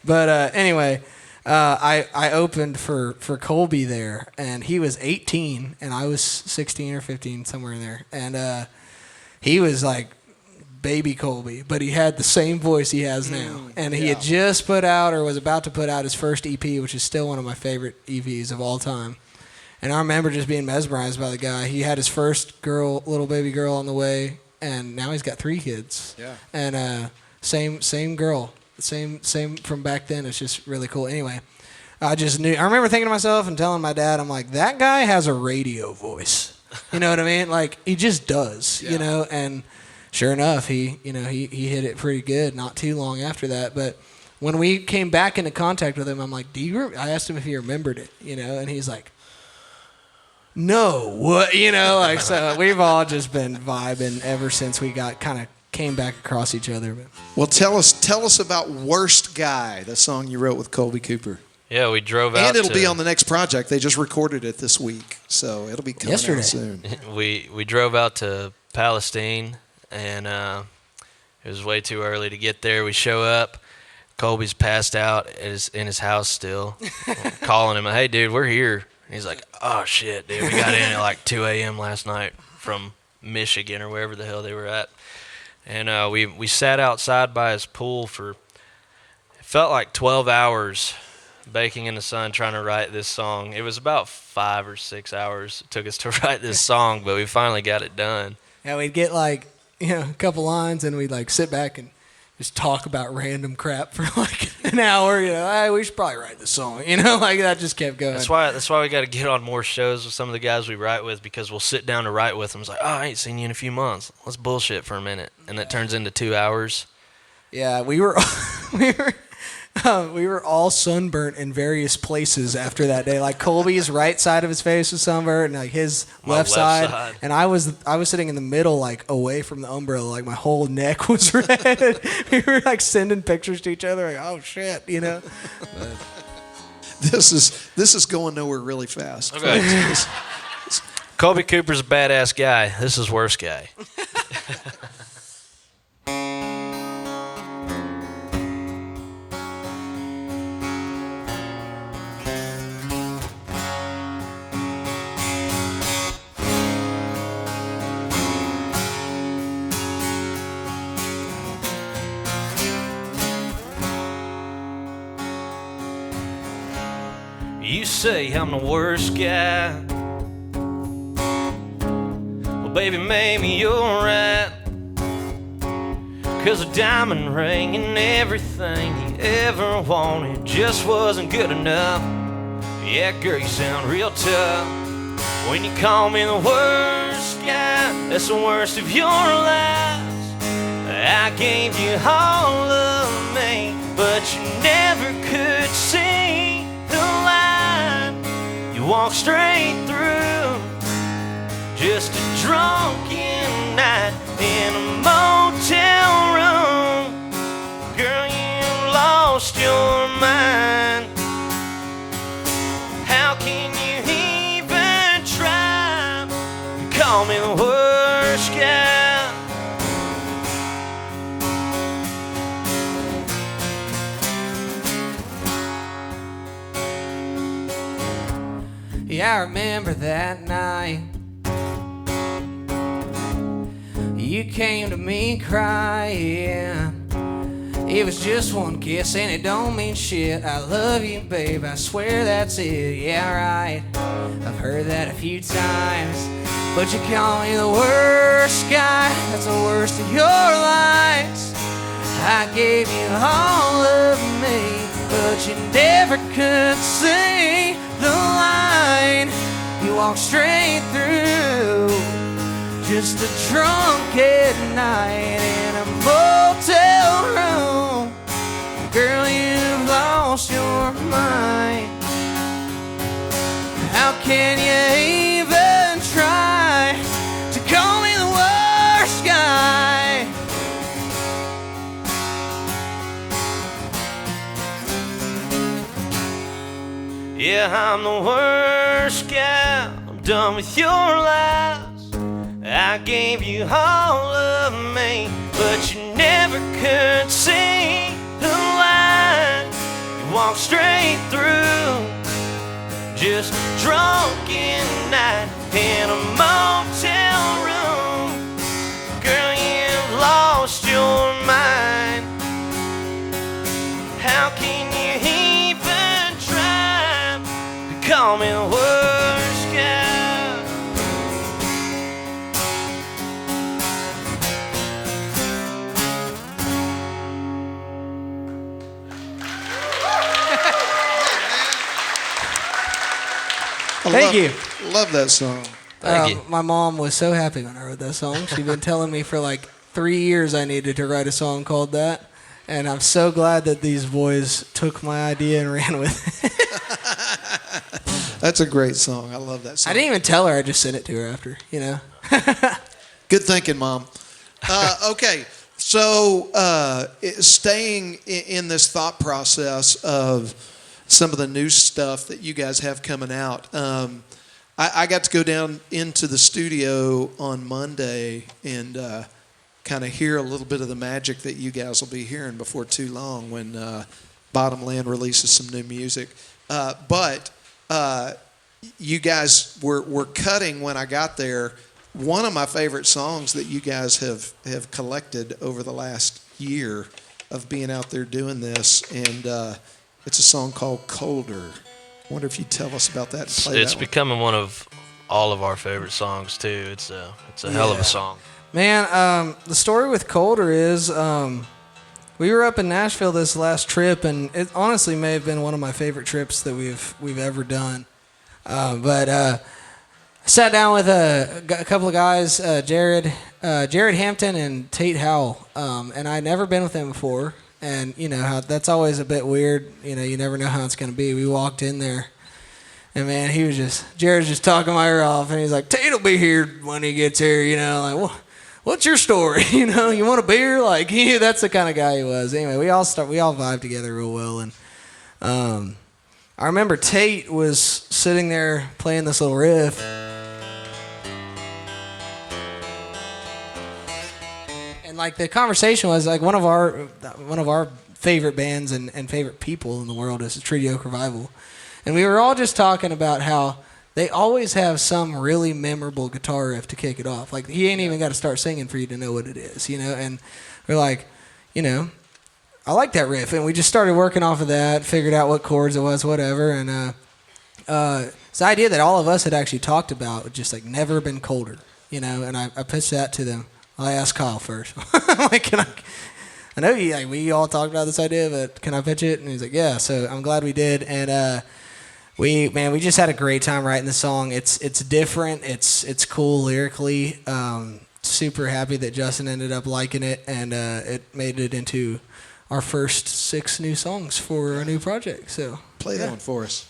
But anyway, I opened for Colby there, and he was 18, and I was 16 or 15, somewhere in there. And he was like baby Colby, but he had the same voice he has now. And he had just put out, or was about to put out, his first EP, which is still one of my favorite EPs of all time. And I remember just being mesmerized by the guy. He had his first little baby girl on the way, and now he's got 3 kids. Yeah. And same girl, same from back then. It's just really cool. Anyway, I remember thinking to myself and telling my dad, I'm like, that guy has a radio voice. You know what I mean? Like, he just does. And sure enough, he hit it pretty good not too long after that. But when we came back into contact with him, I'm like, I asked him if he remembered it, and he's like, no, what, so we've all just been vibing ever since we came back across each other. Well, tell us about Worst Guy, the song you wrote with Colby Cooper. Yeah, we drove out. And it'll be on the next project. They just recorded it this week, so it'll be coming out soon. We drove out to Palestine, and it was way too early to get there. We show up. Colby's passed out in his house still. Calling him, hey, dude, we're here. He's like, oh, shit, dude. We got in at like 2 a.m. last night from Michigan or wherever the hell they were at. And we sat outside by his pool for, it felt like 12 hours, baking in the sun, trying to write this song. It was about 5 or 6 hours it took us to write this song, but we finally got it done. And we'd get like, a couple lines, and we'd like sit back and just talk about random crap for like an hour. Hey, we should probably write this song. Like that just kept going. That's why we got to get on more shows with some of the guys we write with, because we'll sit down to write with them. It's like, I ain't seen you in a few months. Let's bullshit for a minute, and it turns into 2 hours. Yeah, we were we were all sunburnt in various places after that day. Like Colby's right side of his face was sunburnt, and like his left side. And I was sitting in the middle, like away from the umbrella. Like my whole neck was red. We were like sending pictures to each other. Like, oh shit, But. This is going nowhere really fast. Okay. Colby Cooper's a badass guy. This is worst guy. You say I'm the worst guy. Well, baby, maybe you're right. 'Cause a diamond ring and everything you ever wanted just wasn't good enough. Yeah, girl, you sound real tough. When you call me the worst guy, that's the worst of your lives. I gave you all of me, but you never could see the line. You walk straight through just a drunken night in a motel room. Girl, you lost your mind. How can you even try to call me the worst guy? Yeah, I remember that night. You came to me crying. It was just one kiss and it don't mean shit. I love you, babe, I swear that's it. Yeah, right, I've heard that a few times. But you call me the worst guy. That's the worst of your lies. I gave you all of me, but you never could see the line. You walked straight through just a drunken night in a motel room. Girl, you've lost your mind. How can you even try to call me the worst guy? Yeah, I'm the worst guy. I'm done with your lies. I gave you all of me, but you never could see the line. You walked straight through just a drunken night in a motel room. Girl, you've lost your mind. How can you even try to call me the worst guy? Thank you. Love that song. Thank you. My mom was so happy when I wrote that song. She'd been telling me for like 3 years I needed to write a song called that. And I'm so glad that these boys took my idea and ran with it. That's a great song. I love that song. I didn't even tell her. I just sent it to her after, Good thinking, Mom. Okay, so staying in this thought process of some of the new stuff that you guys have coming out. I got to go down into the studio on Monday and kind of hear a little bit of the magic that you guys will be hearing before too long when Bottomland releases some new music. But you guys were cutting when I got there. One of my favorite songs that you guys have collected over the last year of being out there doing this, and it's a song called Colder. I wonder if you'd tell us about that and play It's that one. becoming one of all of our favorite songs too. It's a hell of a song. Man, the story with Colder is we were up in Nashville this last trip, and it honestly may have been one of my favorite trips that we've ever done. But I sat down with a couple of guys, Jared Hampton and Tate Howell, and I'd never been with them before. And you know how that's always a bit weird. You know, you never know how it's going to be. We walked in there, and man, Jared's just talking my ear off, and he's like, "Tate'll be here when he gets here." You know, like, well, what's your story? You know, you want a beer? Like, yeah, that's the kind of guy he was. Anyway, we all vibed together real well, and I remember Tate was sitting there playing this little riff. Like the conversation was like one of our favorite bands and favorite people in the world is Treaty Oak Revival, and we were all just talking about how they always have some really memorable guitar riff to kick it off. Like he ain't even got to start singing for you to know what it is, you know. And we're like, you know, I like that riff, and we just started working off of that, figured out what chords it was, whatever, and it's the idea that all of us had actually talked about, just like never been colder, you know. And I pitched that to them. I asked Kyle first. Like, I know we all talked about this idea, but can I pitch it? And he's like, yeah. So I'm glad we did. And we just had a great time writing the song. It's different. It's cool lyrically. Super happy that Justin ended up liking it, and it made it into our first 6 new songs for a new project. So play that one for us.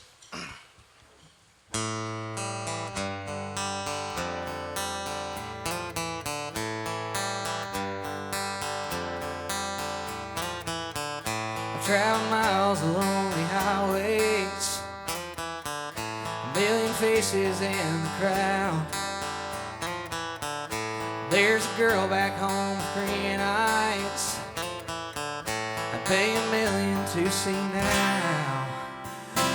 Travel miles of lonely highways, a million faces in the crowd. There's a girl back home with green eyes I'd pay $1 million to see now.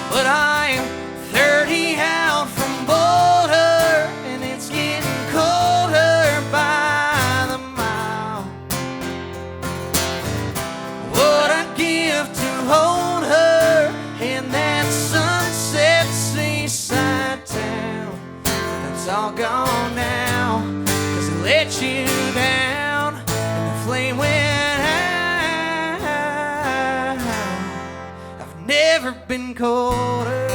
But I'm 30 out from Boulder, and it's getting colder by the mile. What I'd give to hold her in that sunset seaside town. That's all gone now, 'cause it let you down and the flame went out. I've never been colder.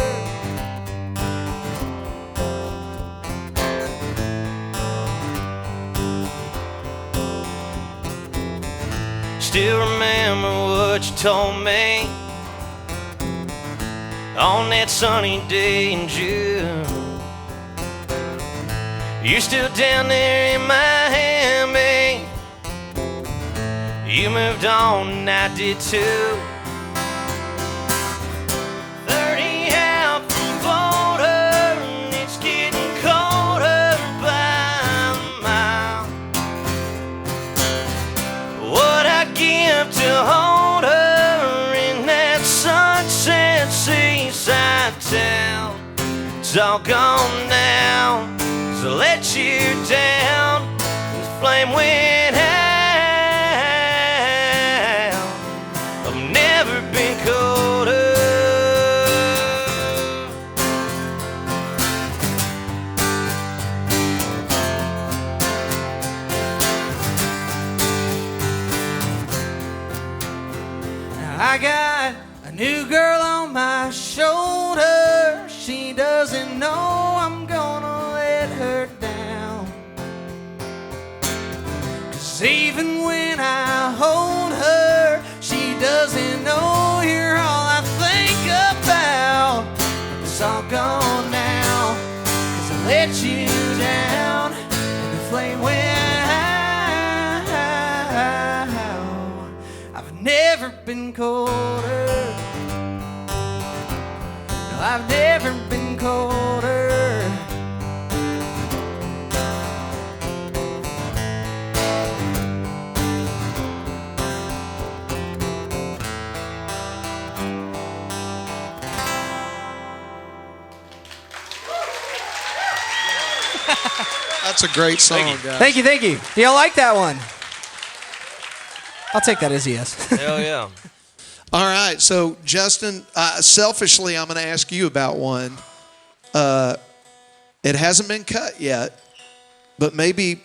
Still remember what you told me on that sunny day in June. You're still down there in Miami. You moved on and I did too. 30 out from Boulder, and it's getting colder by the mile. What I give to hold her in that sunset seaside town. It's all gone now, 'cause I let you down and the flame went out. I've never been colder. I got a new girl on my shoulder. She doesn't know I'm gonna let her down. 'Cause even when I hold her, she doesn't know you're all I think about. It's all gone now, 'cause I let you down and the flame went out. I've never been colder. No, I've never been colder. That's a great song, guys. Thank you, thank you. Do y'all like that one? I'll take that as a yes. Hell yeah. All right, so Justin, selfishly, I'm going to ask you about one. It hasn't been cut yet, but maybe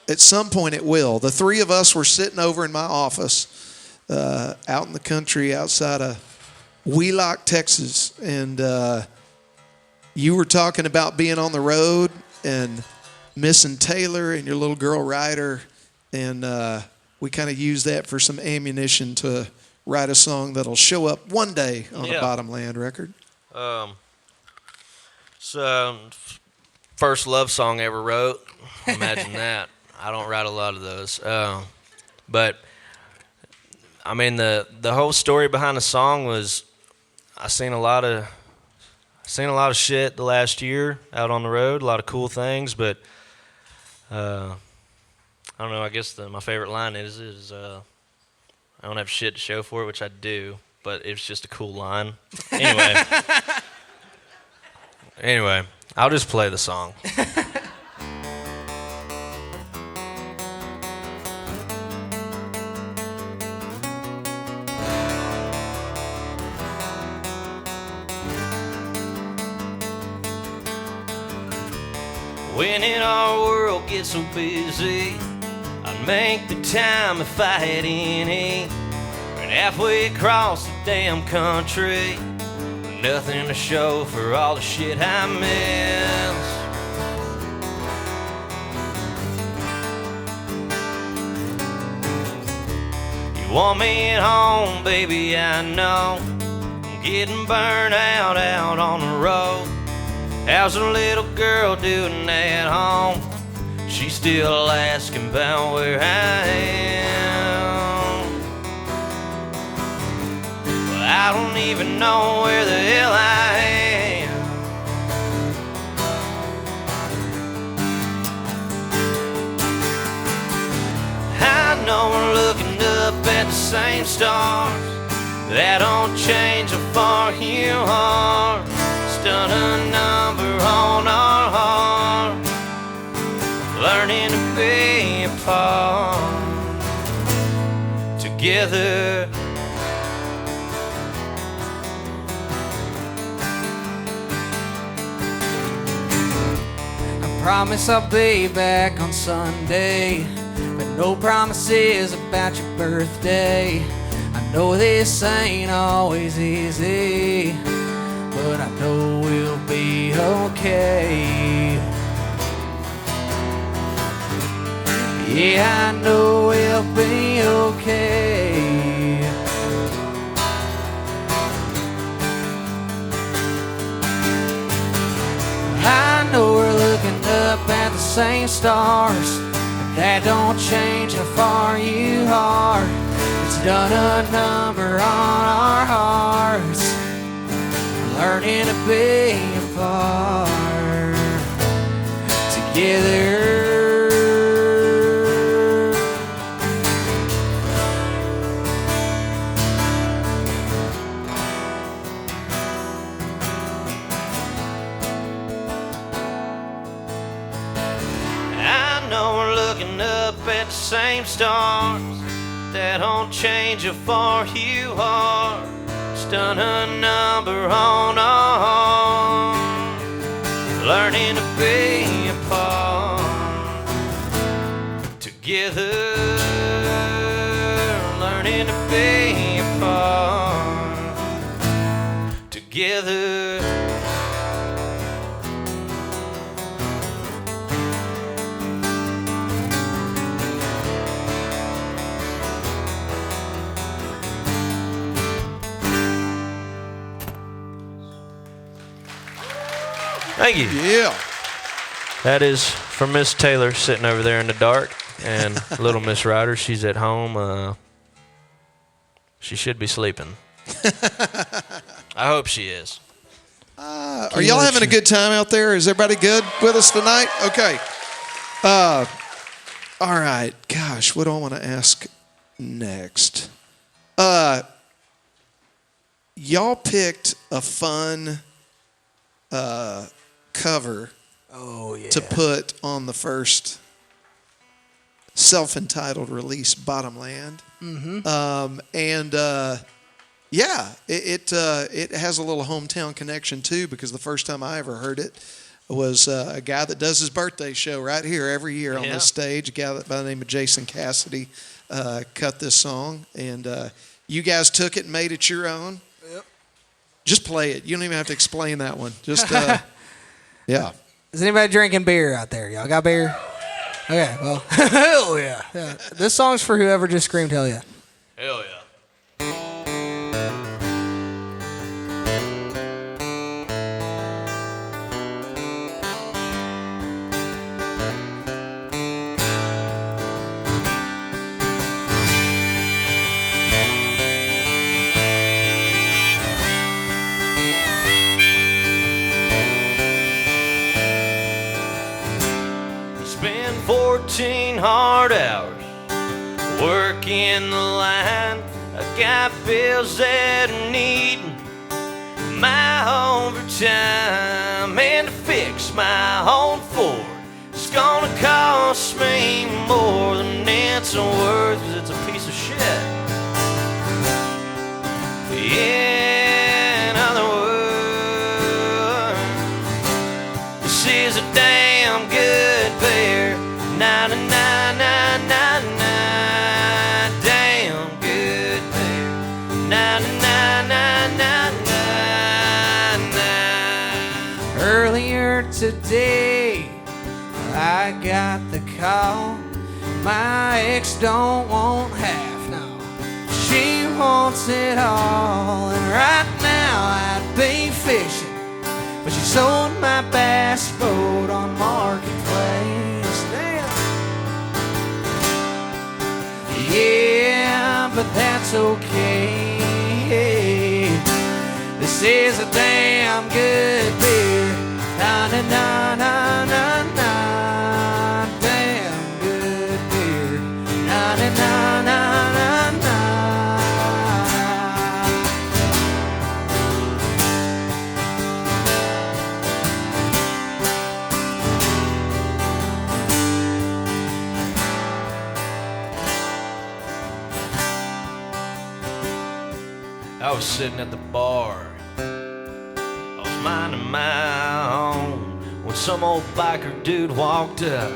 at some point it will. The three of us were sitting over in my office out in the country outside of Wheelock, Texas, and you were talking about being on the road and missing Taylor and your little girl Ryder, and we kind of used that for some ammunition to write a song that'll show up one day on a Bottomland record. First love song I ever wrote. Imagine that. I don't write a lot of those. But I mean, the whole story behind the song was I seen a lot of shit the last year out on the road, a lot of cool things, but I don't know. I guess my favorite line is I don't have shit to show for it, which I do, but it's just a cool line. Anyway, I'll just play the song. When in our world gets so busy, I'd make the time if I had any. But halfway across the damn country, with nothing to show for all the shit I miss. You want me at home, baby, I know. I'm getting burned out on the road. How's the little girl doing at home? She's still asking about where I am. Well, I don't even know where the hell I am. I know we're looking up at the same stars. That don't change how far you are. Done a number on our heart, learning to be apart together. I promise I'll be back on Sunday, but no promises about your birthday. I know this ain't always easy, but I know we'll be okay. Yeah, I know we'll be okay. I know we're looking up at the same stars, but that don't change how far you are. It's done a number on our hearts, learning to be apart together. I know we're looking up at the same stars. That don't change how far you are. Done a number on our heart, learning to be apart together, learning to be apart together. Thank you. Yeah. That is from Miss Taylor sitting over there in the dark, and little Miss Ryder, she's at home. She should be sleeping. I hope she is. Are y'all having a good time out there? Is everybody good with us tonight? Okay. All right. Gosh, what do I want to ask next? Y'all picked a fun cover to put on the first self-entitled release, Bottomland. Mm-hmm. It has a little hometown connection too, because the first time I ever heard it, was a guy that does his birthday show right here every year on this stage. A guy by the name of Jason Cassidy cut this song, and you guys took it and made it your own. Yep. Just play it. You don't even have to explain that one. Just yeah. Is anybody drinking beer out there? Y'all got beer? Okay, well, hell yeah. This song's for whoever just screamed hell yeah. Hell yeah. Spend 14 hard hours working the line. I got bills that are needing my overtime, and to fix my own Ford, it's gonna cost me more than it's worth, 'cause it's a piece of shit. In other words, this is a damn good beer. Na na na na na na, damn good beer. Na na na na na na. Earlier today, I got the call. My ex don't want half, no. She wants it all, and right now I'd be fishing, but she sold my bass boat on Marketplace. Damn. Yeah, but that's okay. This is a damn good beer. Na na na na na na. Damn good beer. Na na na na na na. I was sitting at the bar, I was minding my own, when some old biker dude walked up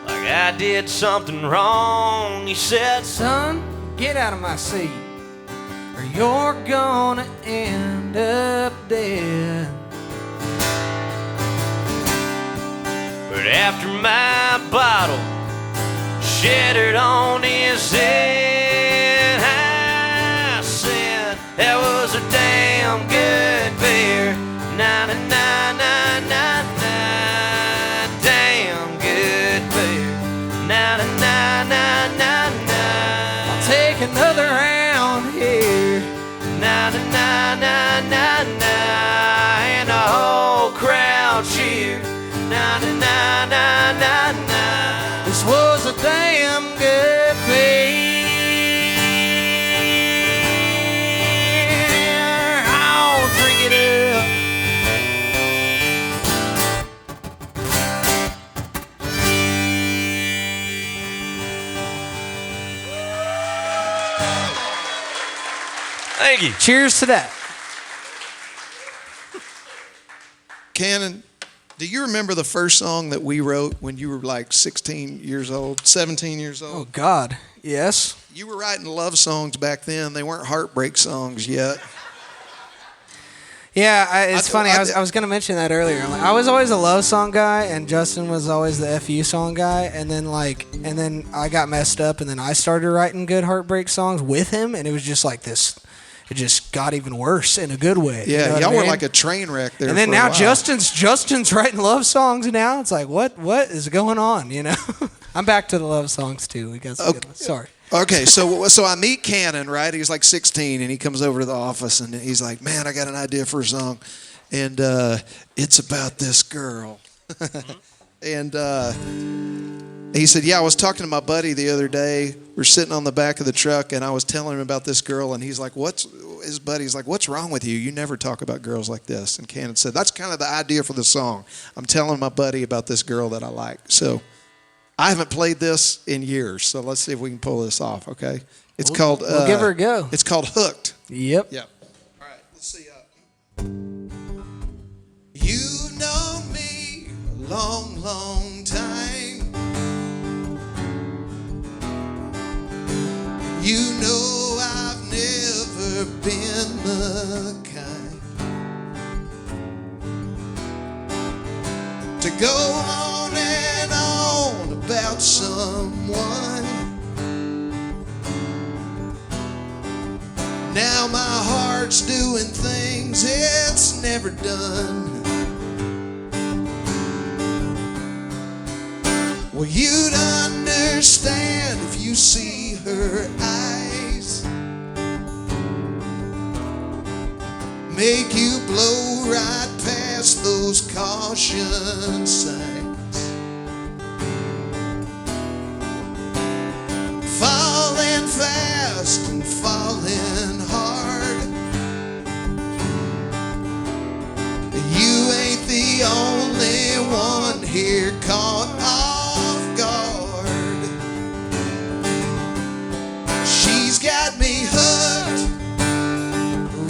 like I did something wrong. He said, Son, get out of my seat, or you're gonna end up dead. but after my bottle shattered on his head, I said, that was a damn good beer. Na na na na na na, damn good beer. Na na na na na na. I'll take another round here. Na na na na na na, and the whole crowd cheered. Na na na na na na. This was a damn good beer. I'll drink it up. Thank you. Cheers to that. Cannon, do you remember the first song that we wrote when you were like 16 years old, 17 years Oh, old? God. Yes. You were writing love songs back then. They weren't heartbreak songs yet. Yeah, it's funny. I was going to mention that earlier. Like, I was always a love song guy, and Justin was always the FU song guy. And then I got messed up, and then I started writing good heartbreak songs with him, and it was just like this. It just got even worse in a good way. Yeah, you know y'all what I were mean? like a train wreck there. And then for a now while. Justin's writing love songs now. It's like what is going on? You know, I'm back to the love songs too. We got some good ones. Sorry. Okay, so I meet Cannon, right? He's like 16, and he comes over to the office, and he's like, "Man, I got an idea for a song, and it's about this girl." And he said, "Yeah, I was talking to my buddy the other day. We're sitting on the back of the truck, and I was telling him about this girl, and he's like, his buddy's like, what's wrong with you? You never talk about girls like this." And Cannon said, "That's kind of the idea for the song. I'm telling my buddy about this girl that I like." So I haven't played this in years, so let's see if we can pull this off, okay? It's called... We'll give her a go. It's called Hooked. Yep. Yep. All right, let's see. You know me. long, long time. You know I've never been the kind to go on and on about someone. Now my heart's doing things it's never done. Well, you'd understand if you see her eyes make you blow right past those caution signs. Falling fast and falling hard. You ain't the only one here caught off guard. She's got me hooked,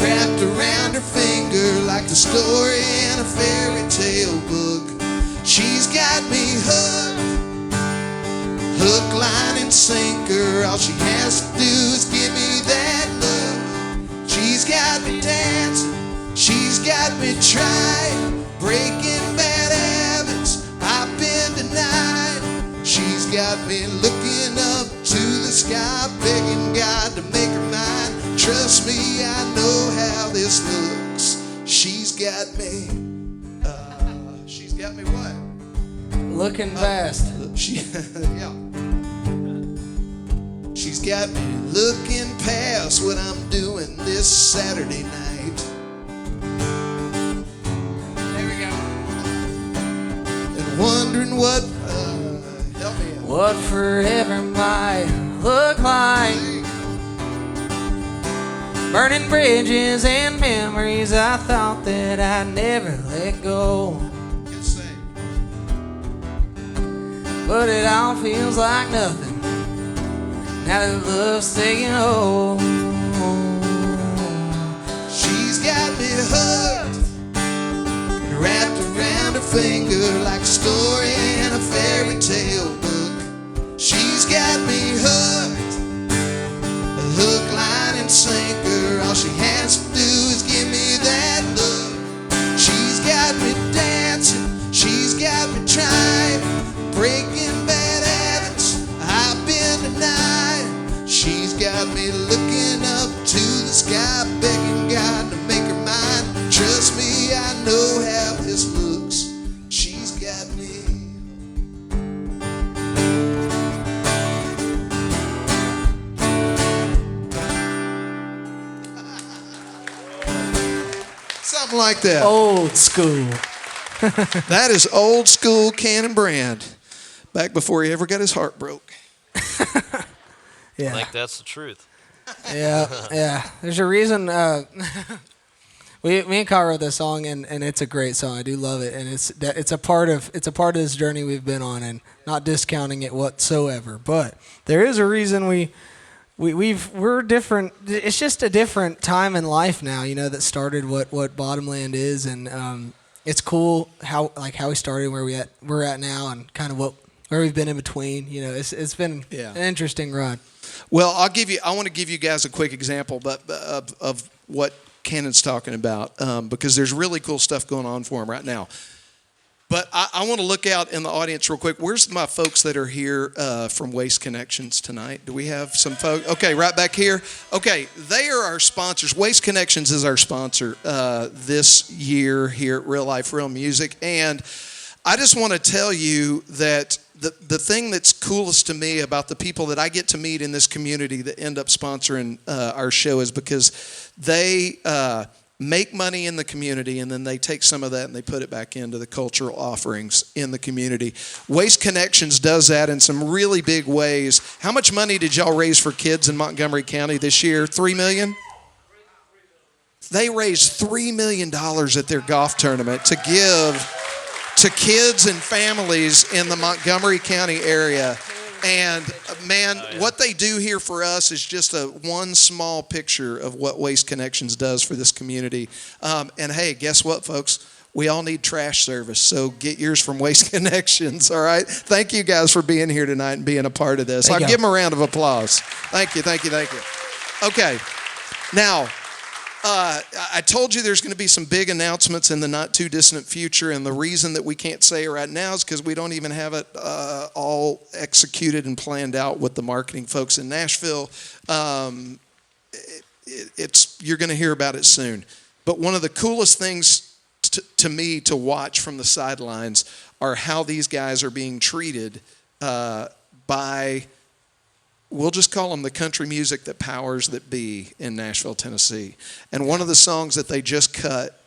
wrapped around her finger like the story in a fairy tale book. She's got me hooked, hook, line, and sinker. All she has to do is give me that look. She's got me dancing, she's got me trying, breaking bad habits I've been denied. She's got me looking up to the sky, begging God to make her mine. Trust me, I know how this looks. She's got me what? Looking fast. Yeah. She's got me looking past what I'm doing this Saturday night. There we go. And wondering what, help me out. What forever might look like. Burning bridges and memories I thought that I'd never let go. Can sing. But it all feels like nothing now that love's taking hold. She's got me hooked and wrapped around her finger like a story in a fairy tale book. She's got me hooked, a hook, line, and sinker. All she has to do is give me that look. She's got me dancing, she's got me trying, breaking bad habits I've been denied. She's got me looking up to the sky, begging God to make her mine. Trust me, I know how this looks. She's got me. Something like that. Old school. That is old school Cannon Brand. Back before he ever got his heart broke. I Yeah. think that's the truth. Yeah. There's a reason. Me and Kyle wrote this song, and it's a great song. I do love it, and it's a part of this journey we've been on, and not discounting it whatsoever. But there is a reason we're different. It's just a different time in life now, that started what Bottomland is, and it's cool how we started, where we're at now, and kind of where we've been in between. It's been an interesting run. Well, I want to give you guys a quick example, but of what Cannon's talking about, because there's really cool stuff going on for him right now. But I want to look out in the audience real quick. Where's my folks that are here from Waste Connections tonight? Do we have some folks? Okay, right back here. Okay, they are our sponsors. Waste Connections is our sponsor this year here at Real Life, Real Music. And I just want to tell you that the thing that's coolest to me about the people that I get to meet in this community that end up sponsoring our show is because they make money in the community, and then they take some of that and they put it back into the cultural offerings in the community. Waste Connections does that in some really big ways. How much money did y'all raise for kids in Montgomery County this year? $3 million? They raised $3 million at their golf tournament to give to kids and families in the Montgomery County area. And man, what they do here for us is just one small picture of what Waste Connections does for this community. And hey, guess what, folks? we all need trash service, so get yours from Waste Connections, all right? Thank you guys for being here tonight and being a part of this. I'll give them a round of applause. Thank you. Okay, now, I told you there's going to be some big announcements in the not too distant future, and the reason that we can't say it right now is because we don't even have it all executed and planned out with the marketing folks in Nashville. You're going to hear about it soon. But one of the coolest things to me to watch from the sidelines are how these guys are being treated by, we'll just call them the country music that powers that be in Nashville, Tennessee. And one of the songs that they just cut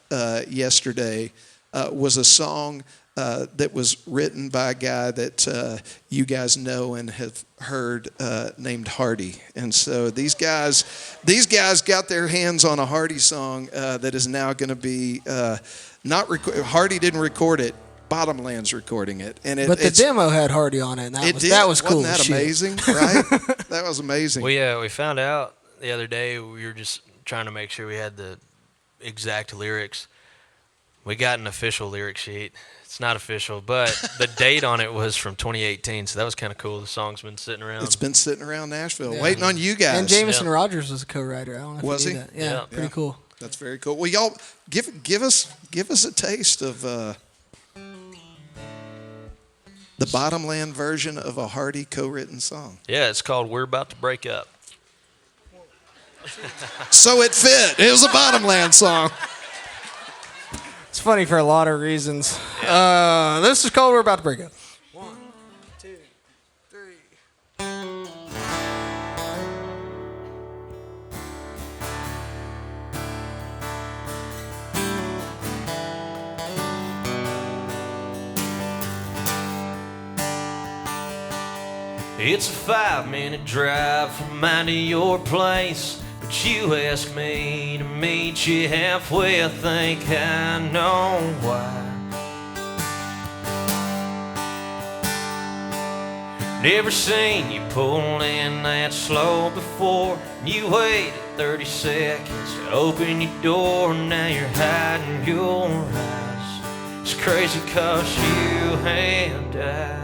yesterday was a song that was written by a guy that you guys know and have heard named Hardy. And so these guys got their hands on a Hardy song that is now going to be Hardy didn't record it. Bottomland's recording it, but the demo had Hardy on it, and that was cool. Wasn't that amazing? Right? That was amazing. We found out the other day. We were just trying to make sure we had the exact lyrics. We got an official lyric sheet. It's not official, but the date on it was from 2018, so that was kind of cool. The song's been sitting around. It's been sitting around Nashville, waiting on you guys. And Jameson Rogers was a co-writer. I don't know if was you he? knew that. Yeah, pretty cool. That's very cool. Well, y'all give us a taste of the Bottomland version of a Hardy co-written song. Yeah, it's called "We're About to Break Up." So it fit. It was a Bottomland song. It's funny for a lot of reasons. Yeah. This is called "We're About to Break Up." 1, 2, 3. It's a 5-minute drive from mine to your place, but you asked me to meet you halfway. I think I know why. Never seen you pull in that slow before. You waited 30 seconds to open your door. Now you're hiding your eyes. It's crazy 'cause you had died.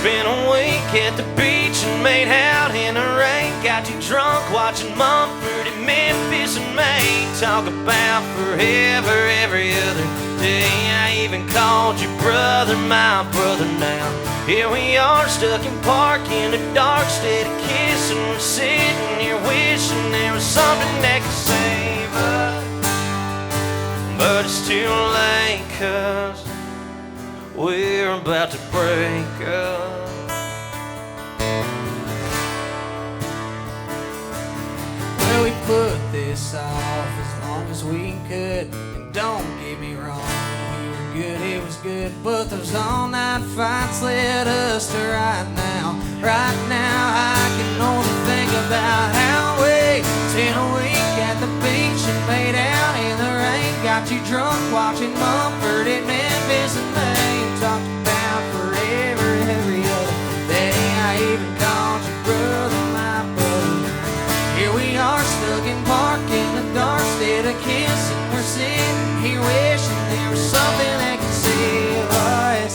Spent a week at the beach and made out in the rain. Got too drunk watching Mumford in Memphis and Maine. Talk about forever every other day. I even called your brother my brother now. Here we are stuck in park in the dark, instead of kissing. We're sitting here wishing there was something that could save us. But it's too late 'cause we're about to break up. Well, we put this off as long as we could. And don't get me wrong, we were good, it was good. But those all-night fights led us to right now. Right now, I can only think about how we spent a week at the beach and made out in the rain. Got you drunk watching Mumford in Memphis and Maine. Talked about forever every other day. I even called your brother my brother. Here we are stuck in park in the dark, instead of kissing. We're sitting here wishing there was something that could save us.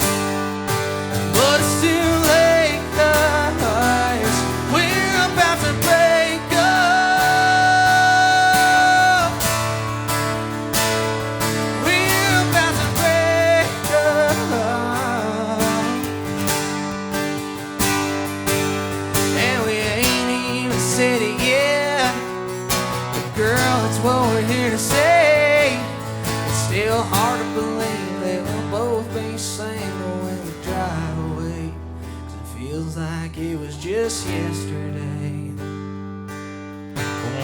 But it's too late 'cause we're about to break up. We're about to break up. And we ain't even said it yet. But girl, that's what we're here to say. It's still hard to believe that we'll both be single when we drive away. 'Cause it feels like it was just yesterday.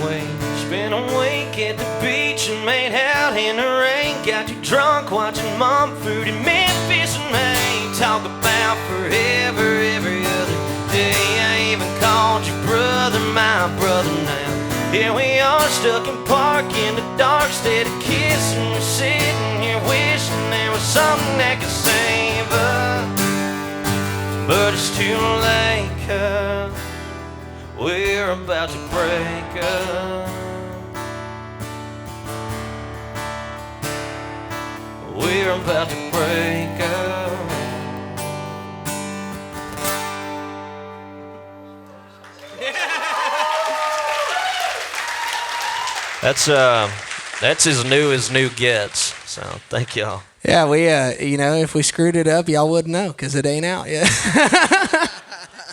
We spent a week at the beach and made out in the rain. Got you drunk watching Mumford in Memphis and Maine. Talk about forever every other day. I even called your brother my brother now. Here we are stuck in park in the dark, instead of kissing. We're sitting here wishing there was something that could save us. But it's too late 'cause we're about to break up. we're about to break up. That's as new gets. So thank y'all. Yeah, we if we screwed it up, y'all wouldn't know because it ain't out yet.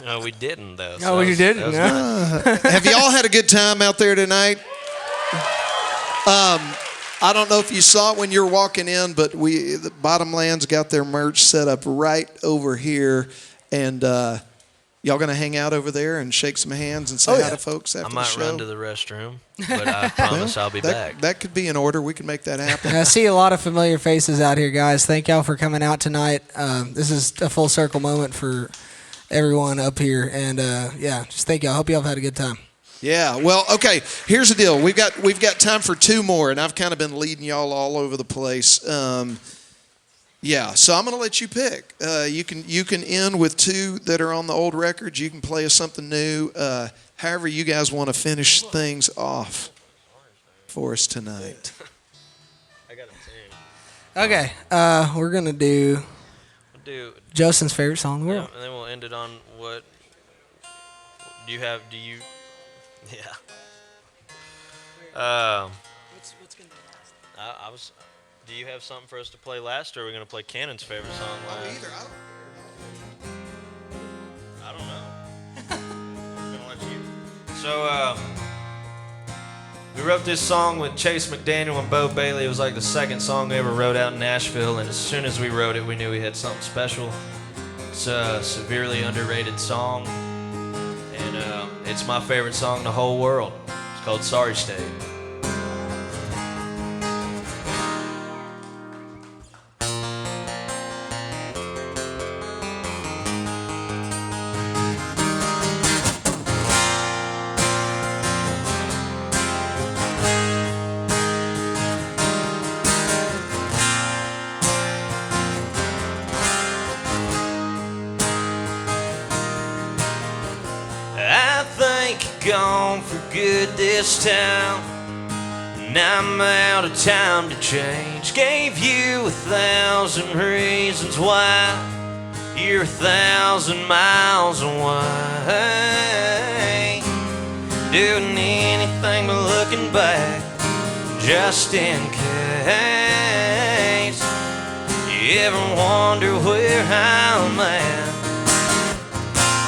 No, we didn't though. So we didn't. Have y'all had a good time out there tonight? I don't know if you saw it when you were walking in, but the Bottomland's got their merch set up right over here, and y'all gonna hang out over there and shake some hands and say hi to folks after the show? I might run to the restroom, but I promise I'll be back. That could be in order. We can make that happen. I see a lot of familiar faces out here, guys. Thank y'all for coming out tonight. This is a full circle moment for everyone up here, and just thank y'all. Hope y'all have had a good time. Yeah, well, okay, here's the deal. We've got time for two more, and I've kind of been leading y'all all over the place. So I'm going to let you pick. You can end with two that are on the old records. You can play us something new. However you guys want to finish things off for us tonight. I got a tune. Okay, we're going to do Justin's favorite song in the world. Yeah, and then we'll end it on what do you? Yeah. What's gonna be last? Do you have something for us to play last, or are we gonna play Cannon's favorite song last? Either. I don't know. I'm gonna let you. So we wrote this song with Chase McDaniel and Bo Bailey. It was like the second song we ever wrote out in Nashville, and as soon as we wrote it, we knew we had something special. It's a severely underrated song. It's my favorite song in the whole world. It's called Sorry State. Gone for good this time, and I'm out of time to change. Gave you 1,000 reasons why you're 1,000 miles away, doing anything but looking back, just in case you ever wonder where I'm at.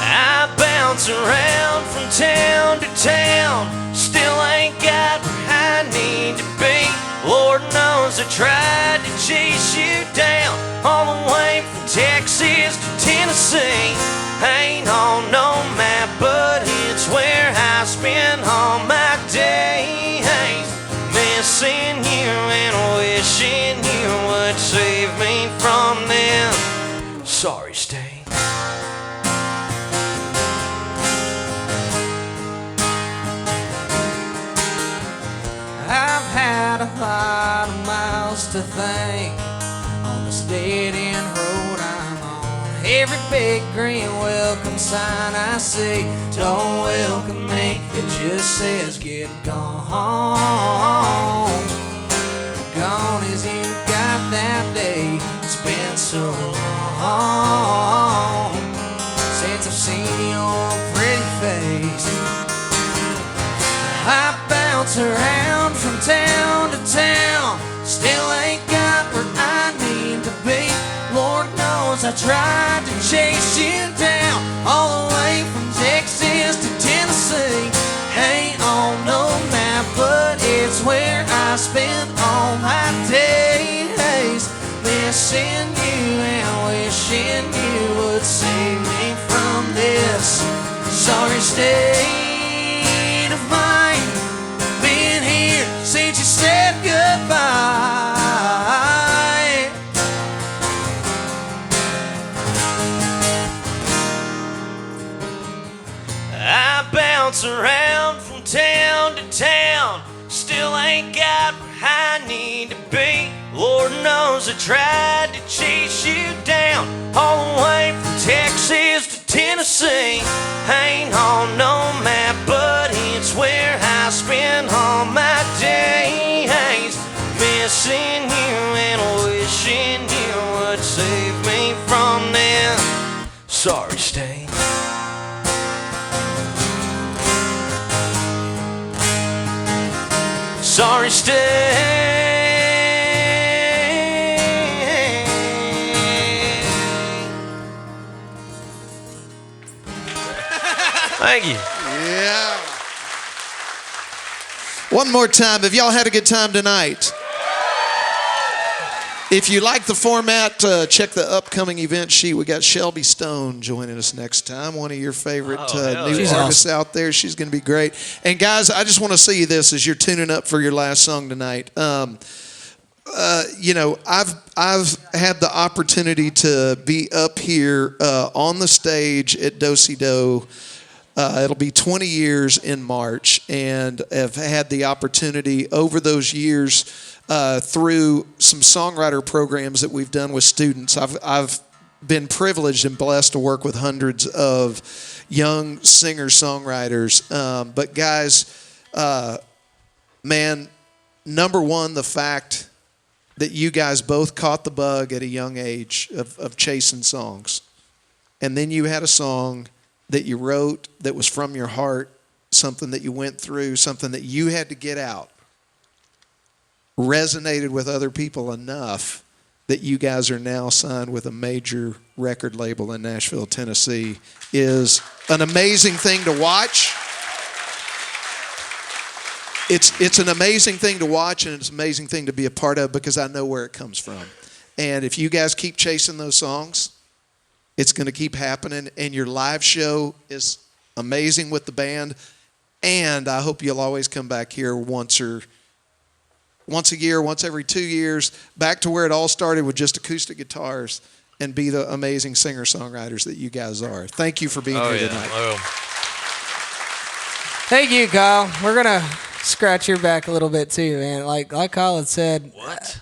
I bounce around from town to town, still ain't got where I need to be. Lord knows I tried to chase you down, all the way from Texas to Tennessee. Ain't on no map, but it's where I spend all my days, missing you and wishing you would save me from this sorry state. I've had a lot of miles to think on this dead-end road I'm on. Every big green welcome sign I see don't welcome me, it just says get gone. Gone as you got that day, it's been so long since I've seen your pretty face. I bounce around from town to town, still ain't got where I need to be. Lord knows I tried to chase you down, all the way from Texas to Tennessee. Ain't on no map, but it's where I spend all my days, missing you and wishing you would save me from this sorry state of mind. Been here since you said goodbye. I bounce around from town to town, still ain't got where I need to be. Lord knows I tried to chase you down, all the way from Texas to Tennessee. Ain't on no map, but it's where I spend all my days, missing you and wishing sorry stain. Sorry stain. Thank you. Yeah. One more time. Have y'all had a good time tonight? If you like the format, check the upcoming event sheet. We got Shelby Stone joining us next time, one of your favorite new artists out there. She's going to be great. And guys, I just want to say this as you're tuning up for your last song tonight. You know, I've had the opportunity to be up here on the stage at Do-Si-Do. It'll be 20 years in March, and have had the opportunity over those years through some songwriter programs that we've done with students. I've been privileged and blessed to work with hundreds of young singer-songwriters. But guys, man, number one, the fact that you guys both caught the bug at a young age of chasing songs. And then you had a song that you wrote that was from your heart, something that you went through, something that you had to get out, resonated with other people enough that you guys are now signed with a major record label in Nashville, Tennessee, is an amazing thing to watch. It's an amazing thing to watch, and it's an amazing thing to be a part of, because I know where it comes from. And if you guys keep chasing those songs, it's going to keep happening, and your live show is amazing with the band. And I hope you'll always come back here once a year, once every 2 years, back to where it all started with just acoustic guitars, and be the amazing singer-songwriters that you guys are. Thank you for being here tonight. Oh. Thank you, Kyle. We're going to scratch your back a little bit too, man. Like Kyle had said. What?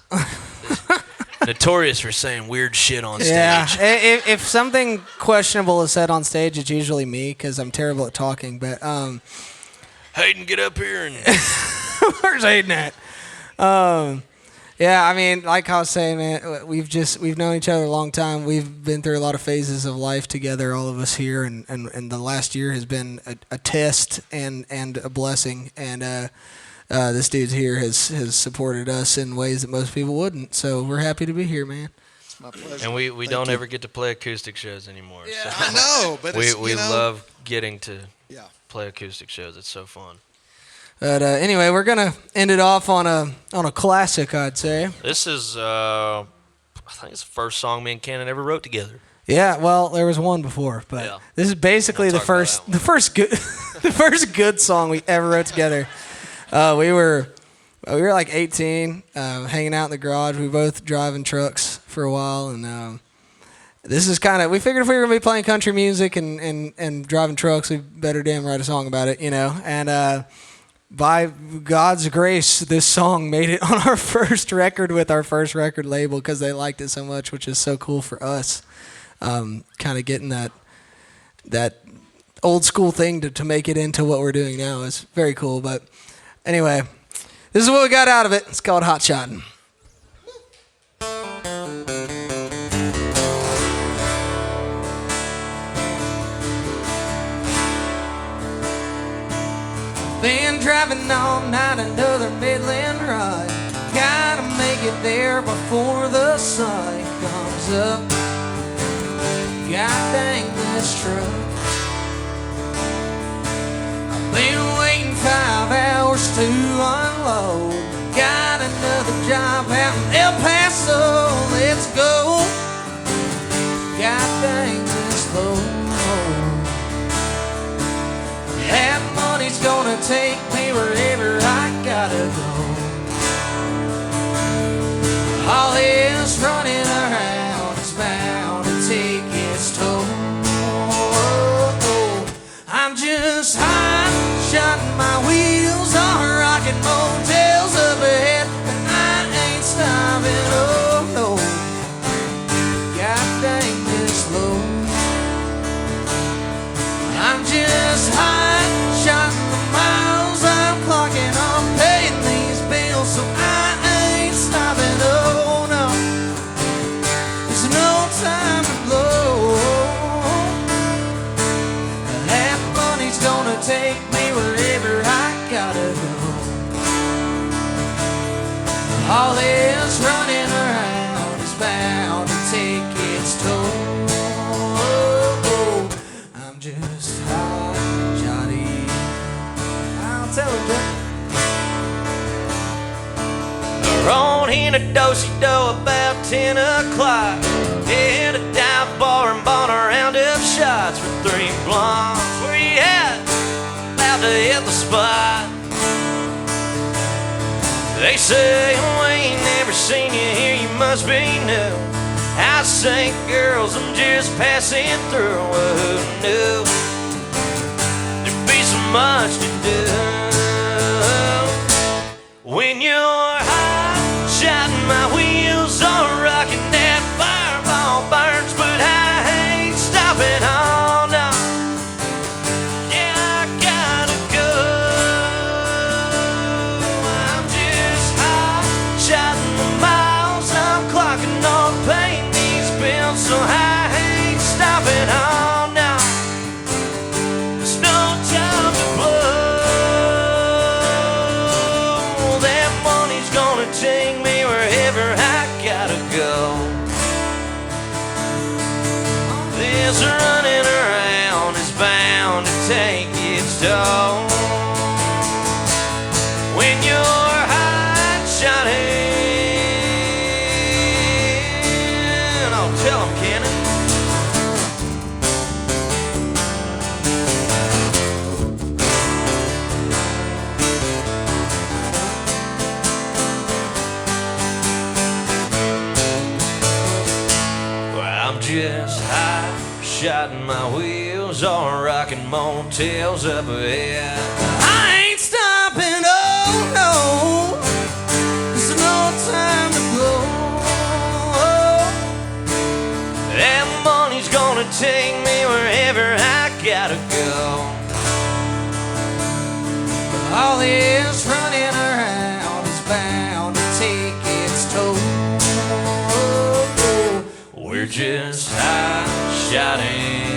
Notorious for saying weird shit on stage. Yeah, if something questionable is said on stage, it's usually me, because I'm terrible at talking. But Hayden, get up here and. Where's Hayden at? Yeah, I mean, like I was saying, man, we've known each other a long time. We've been through a lot of phases of life together, all of us here, and the last year has been a test and a blessing. And this dude here has supported us in ways that most people wouldn't. So we're happy to be here, man. It's my pleasure. And we don't ever get to play acoustic shows anymore. Yeah, so. I know, but we love getting to play acoustic shows. It's so fun. But anyway, we're gonna end it off on a classic, I'd say. This is I think it's the first song me and Cannon ever wrote together. Yeah, well, there was one before, but this is basically the first good song we ever wrote together. We were like 18, hanging out in the garage. We were both driving trucks for a while, and this is we figured if we were gonna be playing country music and driving trucks, we better damn write a song about it, you know. And by God's grace, this song made it on our first record with our first record label, because they liked it so much, which is so cool for us. Kind of getting that old school thing to make it into what we're doing now is very cool. But anyway, this is what we got out of it. It's called Hotshotting. Been driving all night, another Midland ride. Gotta make it there before the sun comes up. God dang this truck. I've been waiting 5 hours to unload. Got another job out in El Paso. Let's go. God dang this load. That money's gonna take me wherever I gotta go. All this running around is bound to take its toll. I'm just high, shutting my wheels on rocking motels up ahead, and I ain't stopping. Oh no, God dang this low. I'm just high, shotting the miles I'm clocking on, paying these bills, so I ain't stopping. Oh no, there's no time to blow. take me wherever I gotta go. All this running around is bound to take its toll. I'm just hot-shotting. I'll tell him that. Rode in a do-si-do about 10 o'clock. Hit a dive bar and bought a round of shots for 3 blondes. Where you at? About to hit the spot. They say, oh, I ain't never seen you here, you must be new. I say, girls, I'm just passing through. Well, who knew there'd be so much to do when you're hot-shotting, my wheels are rocking, that fireball burns, but I ain't stopping. Oh no, yeah, I gotta go. I'm just hot-shotting the miles I'm clocking on, paying these bills, so I ain't stopping. Oh no, there's no time to blow. That money's gonna take me wherever I gotta go. This running around is bound to take its toll. When you're hot-shotting, I'll tell 'em, Cannon. I'm just hot-shotting, my wheels are rocking, motels up ahead. I ain't stopping, oh no. There's no time to blow. That money's gonna take me wherever I gotta go. All this running around is bound to take its toll. We're just hot-shotting.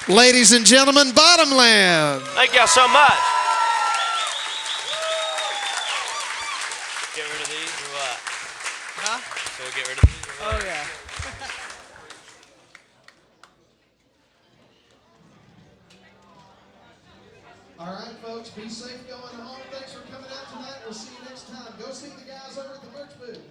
Ladies and gentlemen, Bottomland. Thank y'all so much. Get rid of these or what? Huh? So we'll get rid of these or what? Oh, yeah. All right, folks, be safe going home. Thanks for coming out tonight. We'll see you next time. Go see the guys over at the merch booth.